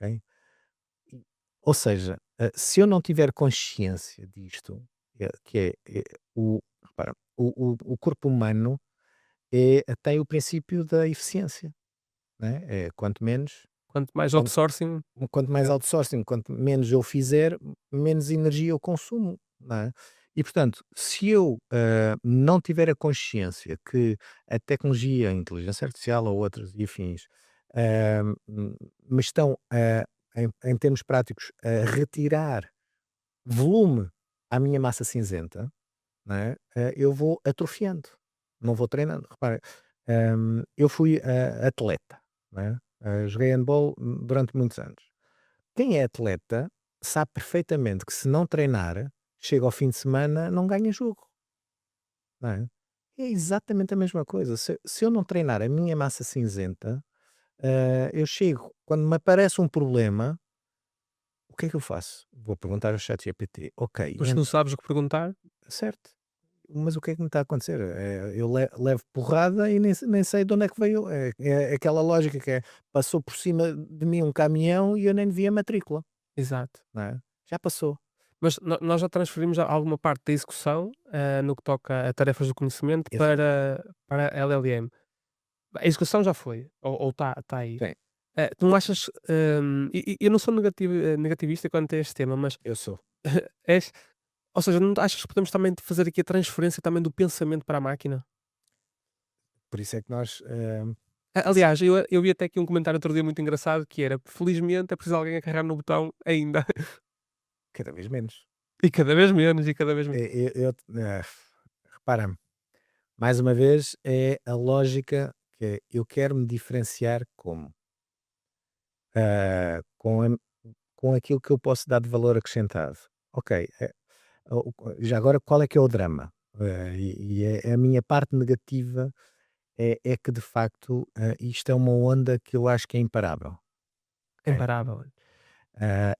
ok? E ou seja, se eu não tiver consciência disto, que é, repara, o corpo humano tem o princípio da eficiência, né? Quanto menos, Quanto mais quanto, outsourcing, quanto mais melhor. outsourcing, quanto menos eu fizer, menos energia eu consumo, não é? E portanto, se eu não tiver a consciência que a tecnologia, a inteligência artificial ou outras e afins, ah, m- me estão em termos práticos a retirar volume à minha massa cinzenta, não é? Eu vou atrofiando, não vou treinando. Repara, eu fui, atleta, não é? Joguei handball durante muitos anos. Quem é atleta sabe perfeitamente que se não treinar, chega ao fim de semana, não ganha jogo, não é? É exatamente a mesma coisa. Se eu não treinar a minha massa cinzenta, eu chego, quando me aparece um problema, o que é que eu faço? Vou perguntar ao ChatGPT: "Ok, Mas se não sabes o que perguntar, certo. Mas o que é que me está a acontecer? Eu levo porrada e nem sei de onde é que veio. É aquela lógica que é, passou por cima de mim um caminhão e eu nem vi a matrícula, exato. não é? Já passou. Mas nós já transferimos alguma parte da execução, no que toca a tarefas do conhecimento Esse para a LLM. A execução já foi, ou está aí. sim, Tu não achas, eu não sou negativista quanto a este tema, mas eu sou. és, ou seja, não achas que podemos também fazer aqui a transferência também do pensamento para a máquina? Por isso é que nós, se Aliás, eu vi até aqui um comentário outro dia muito engraçado que era: "Felizmente é preciso alguém a carregar no botão ainda". cada vez menos. E cada vez menos, e cada vez menos. Repara, mais uma vez é a lógica que é, eu quero me diferenciar como? Com aquilo que eu posso dar de valor acrescentado. Ok, já agora qual é que é o drama? A minha parte negativa é que de facto, isto é uma onda que eu acho que é imparável, ok? Imparável.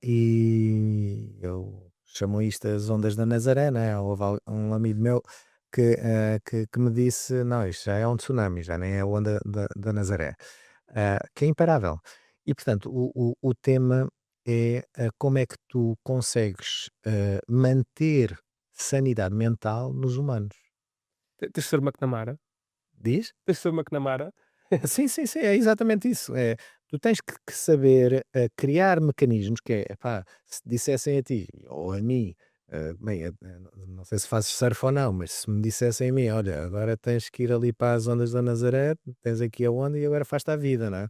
E eu chamo isto as ondas da Nazaré, né? Houve um amigo meu que me disse: "Não, isto já é um tsunami, já nem é a onda da Nazaré", que é imparável. E portanto, o tema é como é que tu consegues manter sanidade mental nos humanos. Tens de ser uma McNamara. Diz? Tens de ser uma McNamara. Sim, sim, sim, é exatamente isso. Tu tens que saber criar mecanismos que é, epá, se dissessem a ti ou a mim, bem, não sei se fazes surf ou não, mas se me dissessem a mim, olha, agora tens que ir ali para as ondas da Nazaré, tens aqui a onda e agora faz-te a vida, não é?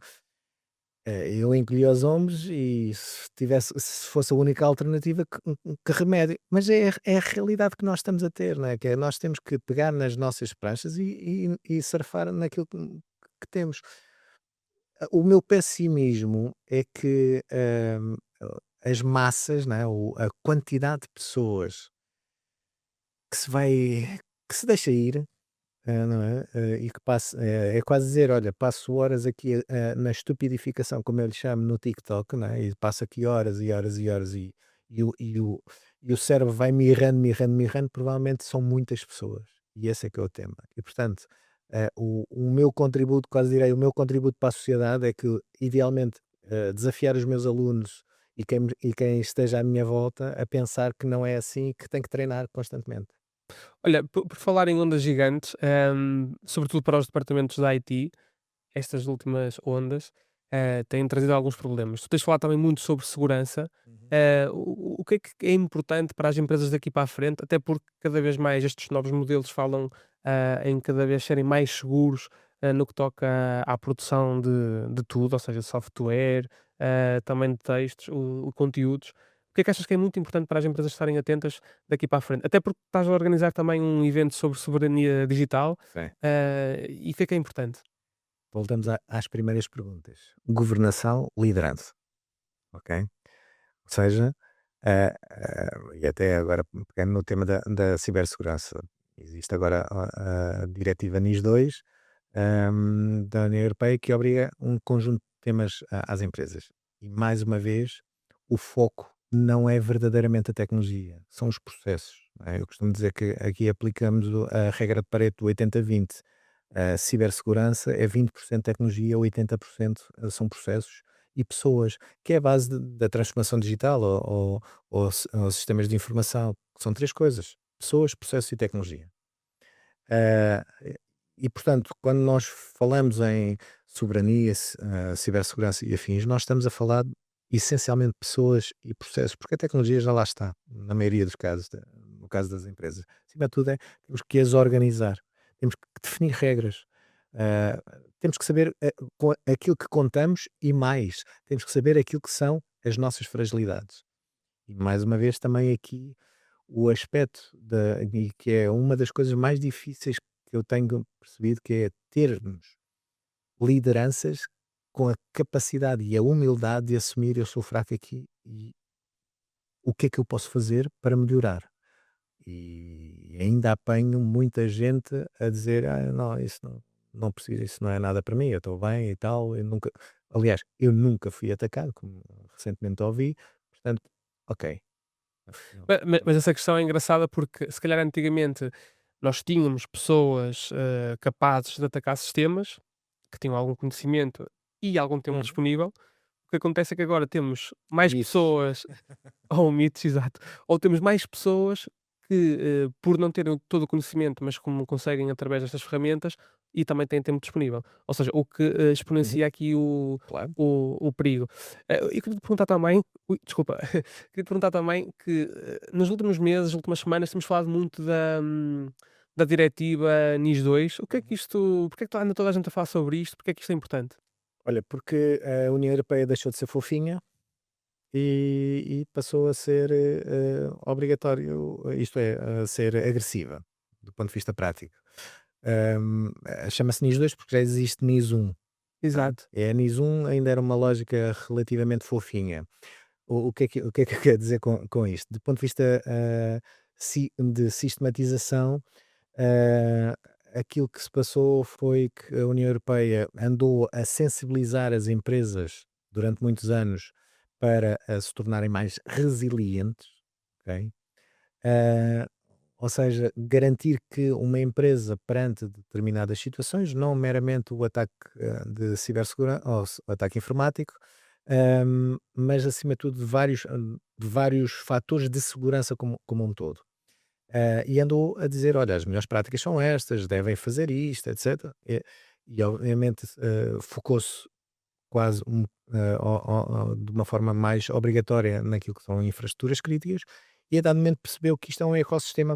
Eu encolhia os ombros e se fosse a única alternativa, que remédio. Mas é a realidade que nós estamos a ter, não é? Que é nós temos que pegar nas nossas pranchas e surfar naquilo que temos. O meu pessimismo é que as massas, não é? A quantidade de pessoas que se vai, que se deixa ir, não é? E que passa, é quase dizer, olha, passo horas aqui na estupidificação, como eu lhe chamo, no TikTok, não é? E passo aqui horas e horas e horas e, o, e, o, e o cérebro vai mirrando, mirrando, mirrando, provavelmente são muitas pessoas. E esse é que é o tema. E portanto, o meu contributo, quase direi, o meu contributo para a sociedade é que, idealmente, desafiar os meus alunos e quem esteja à minha volta a pensar que não é assim, que tem que treinar constantemente. Olha, por falar em ondas gigantes, sobretudo para os departamentos da IT, estas últimas ondas, têm trazido alguns problemas. Tu tens falado também muito sobre segurança. Uhum. O que é importante para as empresas daqui para a frente, até porque cada vez mais estes novos modelos falam em cada vez serem mais seguros no que toca à produção de tudo, ou seja, software, também de textos, conteúdos. O que é que achas que é muito importante para as empresas estarem atentas daqui para a frente? Até porque estás a organizar também um evento sobre soberania digital, Sim. e o que é importante? Voltamos às primeiras perguntas. Governação, liderança, ok? Ou seja, E até agora, pegando no tema da cibersegurança, existe agora a diretiva NIS 2, da União Europeia, que obriga um conjunto de temas às empresas. E mais uma vez, o foco não é verdadeiramente a tecnologia, são os processos. Não é? Eu costumo dizer que aqui aplicamos a regra de Pareto do 80-20. A cibersegurança é 20% tecnologia, 80% são processos e pessoas, que é a base da transformação digital ou sistemas de informação, que são três coisas: pessoas, processos e tecnologia. Ah, e, portanto, quando nós falamos em soberania, cibersegurança e afins, nós estamos a falar essencialmente de pessoas e processos, porque a tecnologia já lá está, na maioria dos casos, no caso das empresas. Acima de tudo, temos que as organizar, temos que definir regras, ah, temos que saber aquilo que contamos e mais, temos que saber aquilo que são as nossas fragilidades. E mais uma vez, também aqui o aspecto e que é uma das coisas mais difíceis que eu tenho percebido, que é termos lideranças com a capacidade e a humildade de assumir: eu sou fraco aqui e o que é que eu posso fazer para melhorar? E ainda apanho muita gente a dizer: não, isso não preciso, isso não é nada para mim, eu estou bem e tal. Eu nunca, aliás, eu nunca fui atacado, como recentemente ouvi, portanto, ok. Mas essa questão é engraçada porque, se calhar, antigamente nós tínhamos pessoas, capazes de atacar sistemas, que tinham algum conhecimento e algum tempo Uhum. disponível. O que acontece é que agora temos mais Mitos. pessoas ou mitos, exato, ou temos mais pessoas que, por não terem todo o conhecimento, mas como conseguem através destas ferramentas e também têm tempo disponível. Ou seja, o que, Uhum. exponencia aqui Claro. o perigo. Eu queria te perguntar também, ui, desculpa, queria te perguntar também que, nos últimos meses, nas últimas semanas, temos falado muito da diretiva NIS 2. O que é que Uhum. isto, porque é que anda toda a gente a falar sobre isto? Porque é que isto é importante? Olha, porque a União Europeia deixou de ser fofinha e passou a ser obrigatório, isto é, a ser agressiva, do ponto de vista prático. Chama-se NIS 2 porque já existe NIS 1. Exato. A NIS 1 ainda era uma lógica relativamente fofinha. O que é que eu quero dizer com isto? Do ponto de vista de sistematização, ah, aquilo que se passou foi que a União Europeia andou a sensibilizar as empresas durante muitos anos para se tornarem mais resilientes, ok? Ah, ou seja, garantir que uma empresa perante determinadas situações, não meramente o ataque de cibersegurança ou o ataque informático, mas acima de tudo de vários fatores de segurança como um todo. E andou a dizer: olha, as melhores práticas são estas, devem fazer isto, etc. E obviamente focou-se quase de uma forma mais obrigatória naquilo que são infraestruturas críticas, e a dado momento percebeu que isto é um ecossistema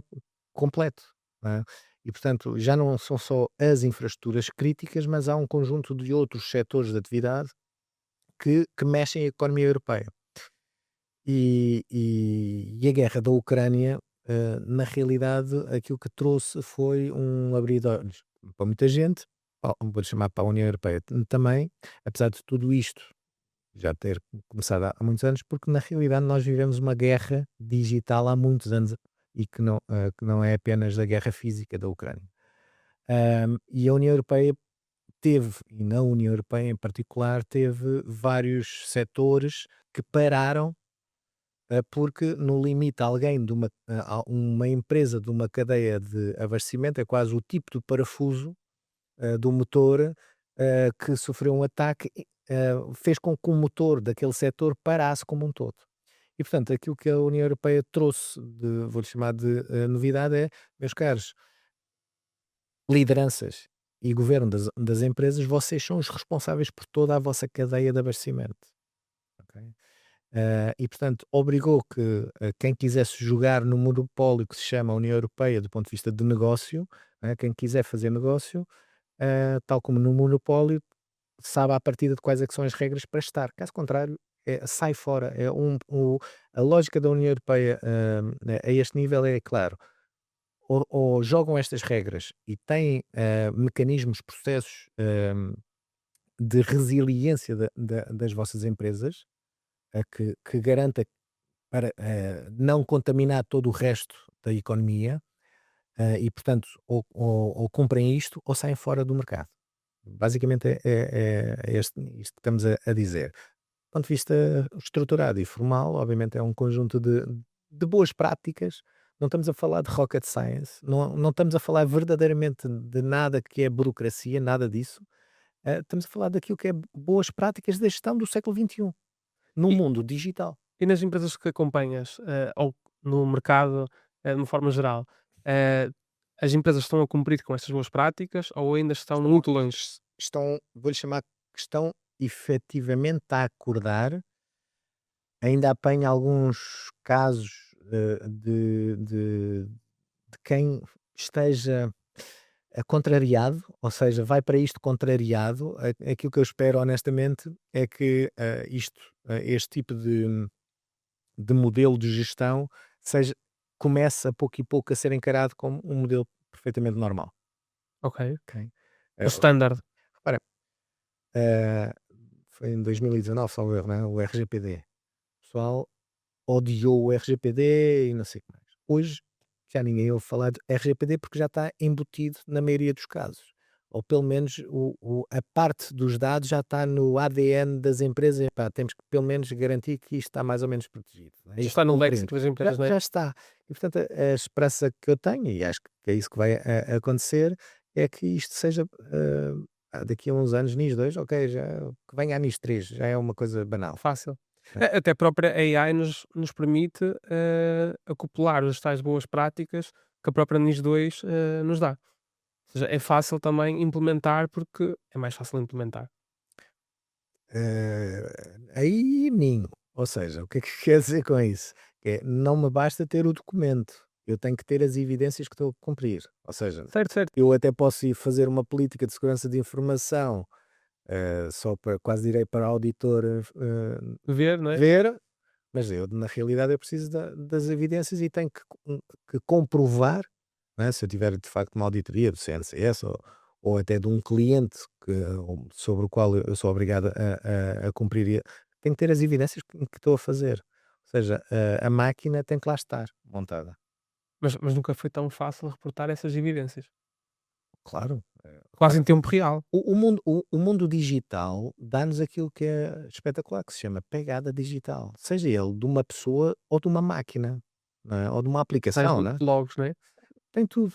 completo. Não é? E portanto já não são só as infraestruturas críticas, mas há um conjunto de outros setores de atividade que mexem a economia europeia. E a guerra da Ucrânia, na realidade, aquilo que trouxe foi um abrir de olhos para muita gente, vou chamar para a União Europeia também, apesar de tudo isto já ter começado há muitos anos, porque na realidade nós vivemos uma guerra digital há muitos anos e que não é apenas a guerra física da Ucrânia. E a União Europeia teve, e na União Europeia em particular, teve vários setores que pararam porque no limite alguém uma empresa de uma cadeia de abastecimento, é quase o tipo de parafuso do motor que sofreu um ataque, fez com que o motor daquele setor parasse como um todo. E portanto, aquilo que a União Europeia trouxe vou-lhe chamar de novidade é: meus caros, lideranças e governo das empresas, vocês são os responsáveis por toda a vossa cadeia de abastecimento. Ok? E portanto obrigou que quem quisesse jogar no monopólio que se chama União Europeia do ponto de vista de negócio, quem quiser fazer negócio, tal como no monopólio, sabe à partida de quais é que são as regras para estar. Caso contrário, sai fora. A lógica da União Europeia a este nível é claro, ou jogam estas regras e têm mecanismos, processos de resiliência das vossas empresas, que garanta para não contaminar todo o resto da economia, e portanto ou cumprem isto ou saem fora do mercado. Basicamente é isto que estamos a dizer. Do ponto de vista estruturado e formal, obviamente é um conjunto de boas práticas. Não estamos a falar de rocket science, não estamos a falar verdadeiramente de nada que é burocracia, nada disso. Estamos a falar daquilo que é boas práticas da gestão do século XXI, no E mundo digital. e nas empresas que acompanhas, ou no mercado, de uma forma geral, eh, as empresas estão a cumprir com estas boas práticas ou ainda estão Estão, muito longe? vou-lhe chamar, que estão efetivamente a acordar. Ainda apanho alguns casos de quem esteja contrariado, ou seja, vai para isto contrariado. Aquilo que eu espero honestamente é que este tipo de modelo de gestão seja, comece a pouco e pouco a ser encarado como um modelo perfeitamente normal. Ok. Ok? O standard. Repara, eh, foi em 2019, salvo erro, né? O RGPD. O pessoal odiou o RGPD e não sei o que mais. Hoje já ninguém ouve falar de RGPD porque já está embutido na maioria dos casos. Ou pelo menos a parte dos dados já está no ADN das empresas. Epá, temos que pelo menos garantir que isto está mais ou menos protegido. Não é? Já Isto está no cumprimos. léxico das Já, empresas, não é? já está. E portanto a esperança que eu tenho, e acho que é isso que vai acontecer, é que isto seja daqui a uns anos, NIS 2, ok, já, que venha a NIS 3, já é uma coisa banal. Fácil. Né? Até a própria AI nos permite, acoplar as tais boas práticas que a própria NIS 2, nos dá. Ou seja, é fácil também implementar, porque é mais fácil implementar. Aí ninho. Ou seja, o que é que quer dizer com isso? Não me basta ter o documento, eu tenho que ter as evidências que estou a cumprir. Ou seja, Certo, certo. eu até posso ir fazer uma política de segurança de informação, só para quase direi para auditor Ver, não é? ver, mas eu na realidade eu preciso das evidências e tenho que comprovar, não é? Se eu tiver de facto uma auditoria do CNCS ou até de um cliente sobre o qual eu sou obrigado a cumprir, tenho que ter as evidências que estou a fazer. Ou seja, a máquina tem que lá estar montada. Mas nunca foi tão fácil reportar essas evidências. Claro. Quase em tempo real. O mundo digital dá-nos aquilo que é espetacular, que se chama pegada digital, seja ele de uma pessoa ou de uma máquina, não é? Ou de uma Tais aplicação, não é? logs, não é? Tem tudo.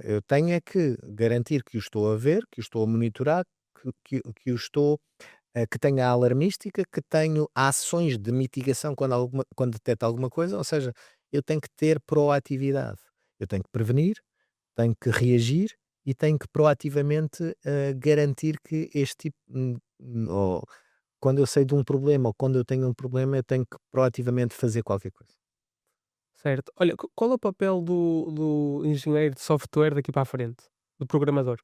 Eu tenho é que garantir que o estou a ver, que o estou a monitorar, que o estou, que tenho a alarmística, que tenho ações de mitigação quando detecto alguma coisa, ou seja, eu tenho que ter proatividade. Eu tenho que prevenir, tenho que reagir e tenho que proativamente garantir que este tipo, ou quando eu sei de um problema ou quando eu tenho um problema, eu tenho que proativamente fazer qualquer coisa. Certo. Olha, qual é o papel do engenheiro de software daqui para a frente? Do programador?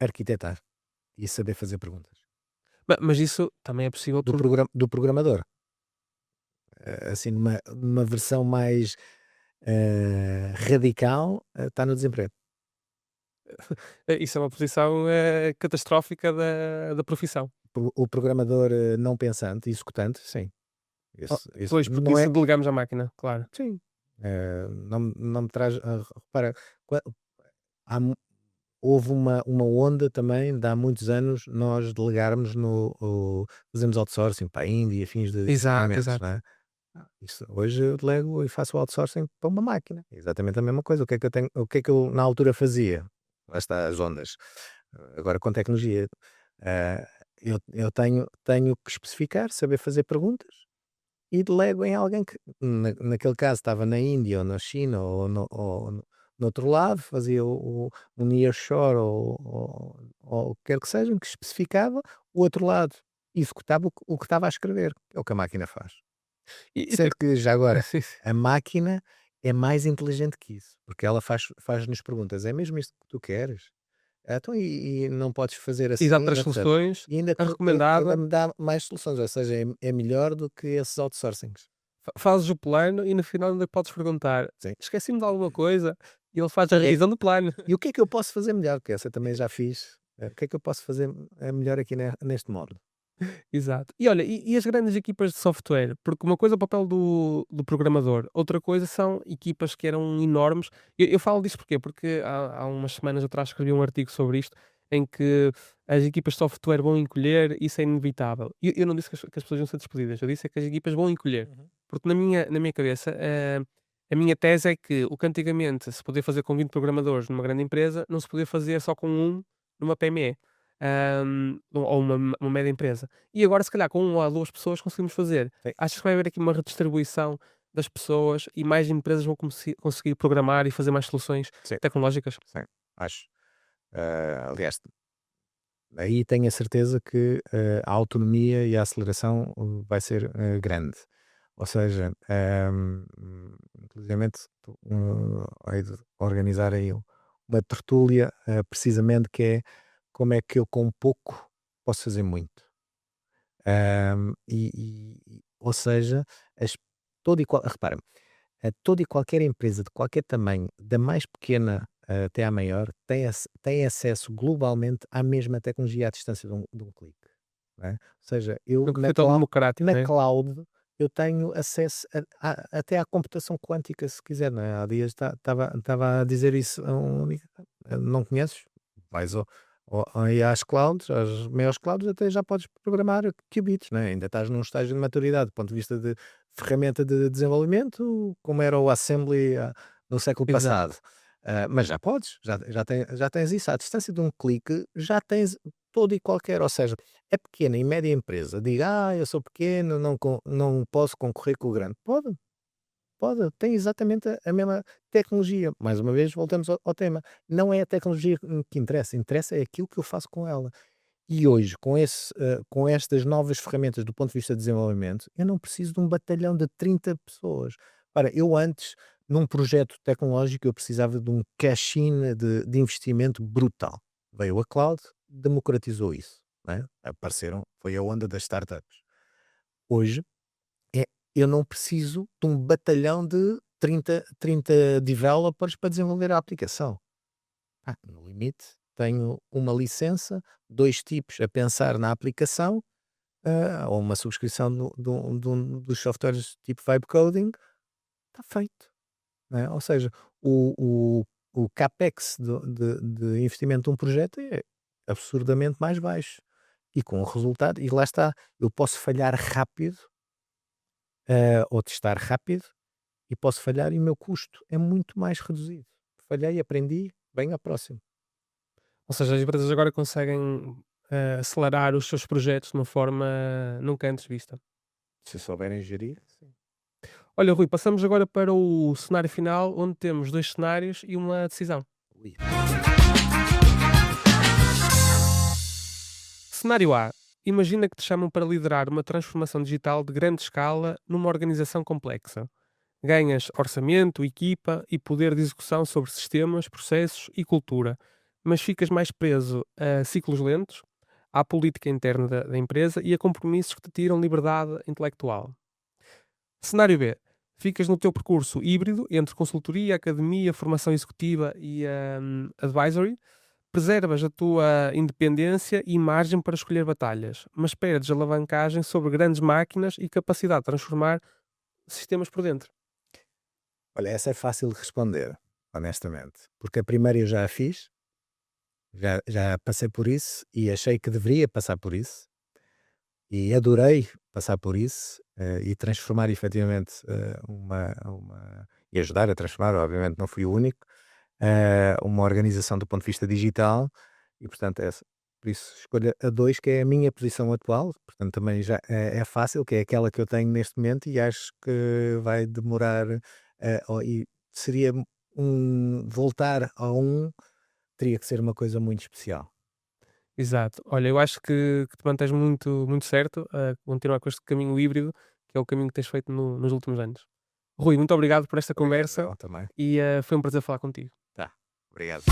Arquitetar e saber fazer perguntas. Mas isso também é possível por Do programador, assim, numa versão mais radical, está no desemprego. isso é uma posição, catastrófica da profissão. O programador não pensante, executante, sim. Oh, Esse pois, porque não é. isso delegamos à máquina, claro. Sim. Não me traz. Repara, qua- há mu- houve uma onda também de há muitos anos nós delegarmos fazemos outsourcing para a Índia, fins de Exato, equipamentos, exato. não é? Isso, hoje eu delego e faço o outsourcing para uma máquina. É exatamente a mesma coisa. O que é que eu na altura fazia? Lá está as ondas. Agora com tecnologia. ah, eu tenho que especificar, saber fazer perguntas e delego em alguém que, naquele caso, estava na Índia ou na China no outro lado, fazia o nearshore ou o que quer que seja, que especificava, o outro lado executava o que estava a escrever, é o que a máquina faz. E Sendo que, já agora, sim, sim. a máquina é mais inteligente que isso, porque ela faz-nos perguntas: "É mesmo isto que tu queres? Então e não podes fazer E dá assim?", 3 etcétera. soluções, E ainda a te ainda recomendada, me dá mais soluções, ou seja, é melhor do que esses outsourcings. fazes o plano e no final ainda podes perguntar: Sim. "Esqueci-me de alguma coisa?" E ele faz a É, revisão do plano. e o que é que eu posso fazer melhor? Que essa também já fiz. O que é que eu posso fazer, melhor aqui neste módulo? Exato. E olha, e as grandes equipas de software? Porque uma coisa é o papel do programador, outra coisa são equipas que eram enormes. Eu falo disto porquê? Porque há umas semanas atrás escrevi um artigo sobre isto, em que as equipas de software vão encolher, isso é inevitável. E eu não disse que as pessoas iam ser despedidas, eu disse é que as equipas vão encolher. Uhum. Porque na minha cabeça, a minha tese é que antigamente se podia fazer com 20 programadores numa grande empresa, não se podia fazer só com um numa PME. Ou uma média empresa. E agora, se calhar, com 1 ou 2 pessoas conseguimos fazer. Sim, Achas que vai haver aqui uma redistribuição das pessoas e mais empresas vão conseguir programar e fazer mais soluções sim, tecnológicas? sim, acho. Aliás, aí tenho a certeza que a autonomia e a aceleração vai ser grande. Ou seja, inclusivamente hei de organizar aí uma tertúlia precisamente que é como é que eu com pouco posso fazer muito. Ou seja, as, repara, toda e qualquer empresa de qualquer tamanho, da mais pequena até à maior, tem acesso globalmente à mesma tecnologia à distância de um clique. Não é? Ou seja, eu Nunca foi tão democrático, na né? cloud eu tenho acesso até à computação quântica, se quiser. Não é? Há dias estava a dizer isso a um amigo. Não conheces? Vais aí às clouds, às maiores clouds, até já podes programar qubits. Não é? Ainda estás num estágio de maturidade do ponto de vista de ferramenta de desenvolvimento, como era o Assembly no século Exato. passado. Mas já podes, já tens isso. À distância de um clique, já tens todo e qualquer. Ou seja, a pequena e média empresa diga: eu sou pequeno, não posso concorrer com o grande. Pode, tem exatamente a mesma tecnologia. Mais uma vez, voltamos ao tema. Não é a tecnologia que interessa é aquilo que eu faço com ela. E hoje, com estas novas ferramentas do ponto de vista de desenvolvimento, eu não preciso de um batalhão de 30 pessoas. Para eu antes, num projeto tecnológico, eu precisava de um cash-in de investimento brutal. Veio a cloud, democratizou isso. Não é? Foi a onda das startups. Hoje, é, eu não preciso de um batalhão de 30 developers para desenvolver a aplicação. No limite, tenho uma licença, 2 tipos a pensar na aplicação, ou uma subscrição dos softwares tipo Vibe Coding, está feito. Não é? Ou seja, o, o CAPEX de investimento de um projeto é absurdamente mais baixo. E com o resultado, e lá está, eu posso falhar rápido, ou testar rápido, e posso falhar e o meu custo é muito mais reduzido. Falhei, aprendi, bem à próxima. Ou seja, as empresas agora conseguem, acelerar os seus projetos de uma forma nunca antes vista. Se souberem gerir, sim. Olha, Rui, passamos agora para o cenário final, onde temos 2 cenários e uma decisão. Ui. Cenário A. Imagina que te chamam para liderar uma transformação digital de grande escala numa organização complexa. Ganhas orçamento, equipa e poder de execução sobre sistemas, processos e cultura, mas ficas mais preso a ciclos lentos, à política interna da empresa e a compromissos que te tiram liberdade intelectual. Cenário B. Ficas no teu percurso híbrido entre consultoria, academia, formação executiva e advisory. Preservas a tua independência e margem para escolher batalhas, mas perdes alavancagem sobre grandes máquinas e capacidade de transformar sistemas por dentro. Olha, essa é fácil de responder, honestamente, porque a primeira eu já a fiz, já passei por isso e achei que deveria passar por isso e adorei passar por isso e transformar efetivamente e ajudar a transformar, obviamente não fui o único, uma organização do ponto de vista digital e portanto por isso escolha a dois, que é a minha posição atual, portanto também já é fácil, que é aquela que eu tenho neste momento e acho que vai demorar e seria voltar a teria que ser uma coisa muito especial. Exato. Olha, eu acho que te mantens muito, muito certo a continuar com este caminho híbrido, que é o caminho que tens feito nos últimos anos. Rui, muito obrigado por esta Obrigado, conversa eu também. e foi um prazer falar contigo. Tá, obrigado.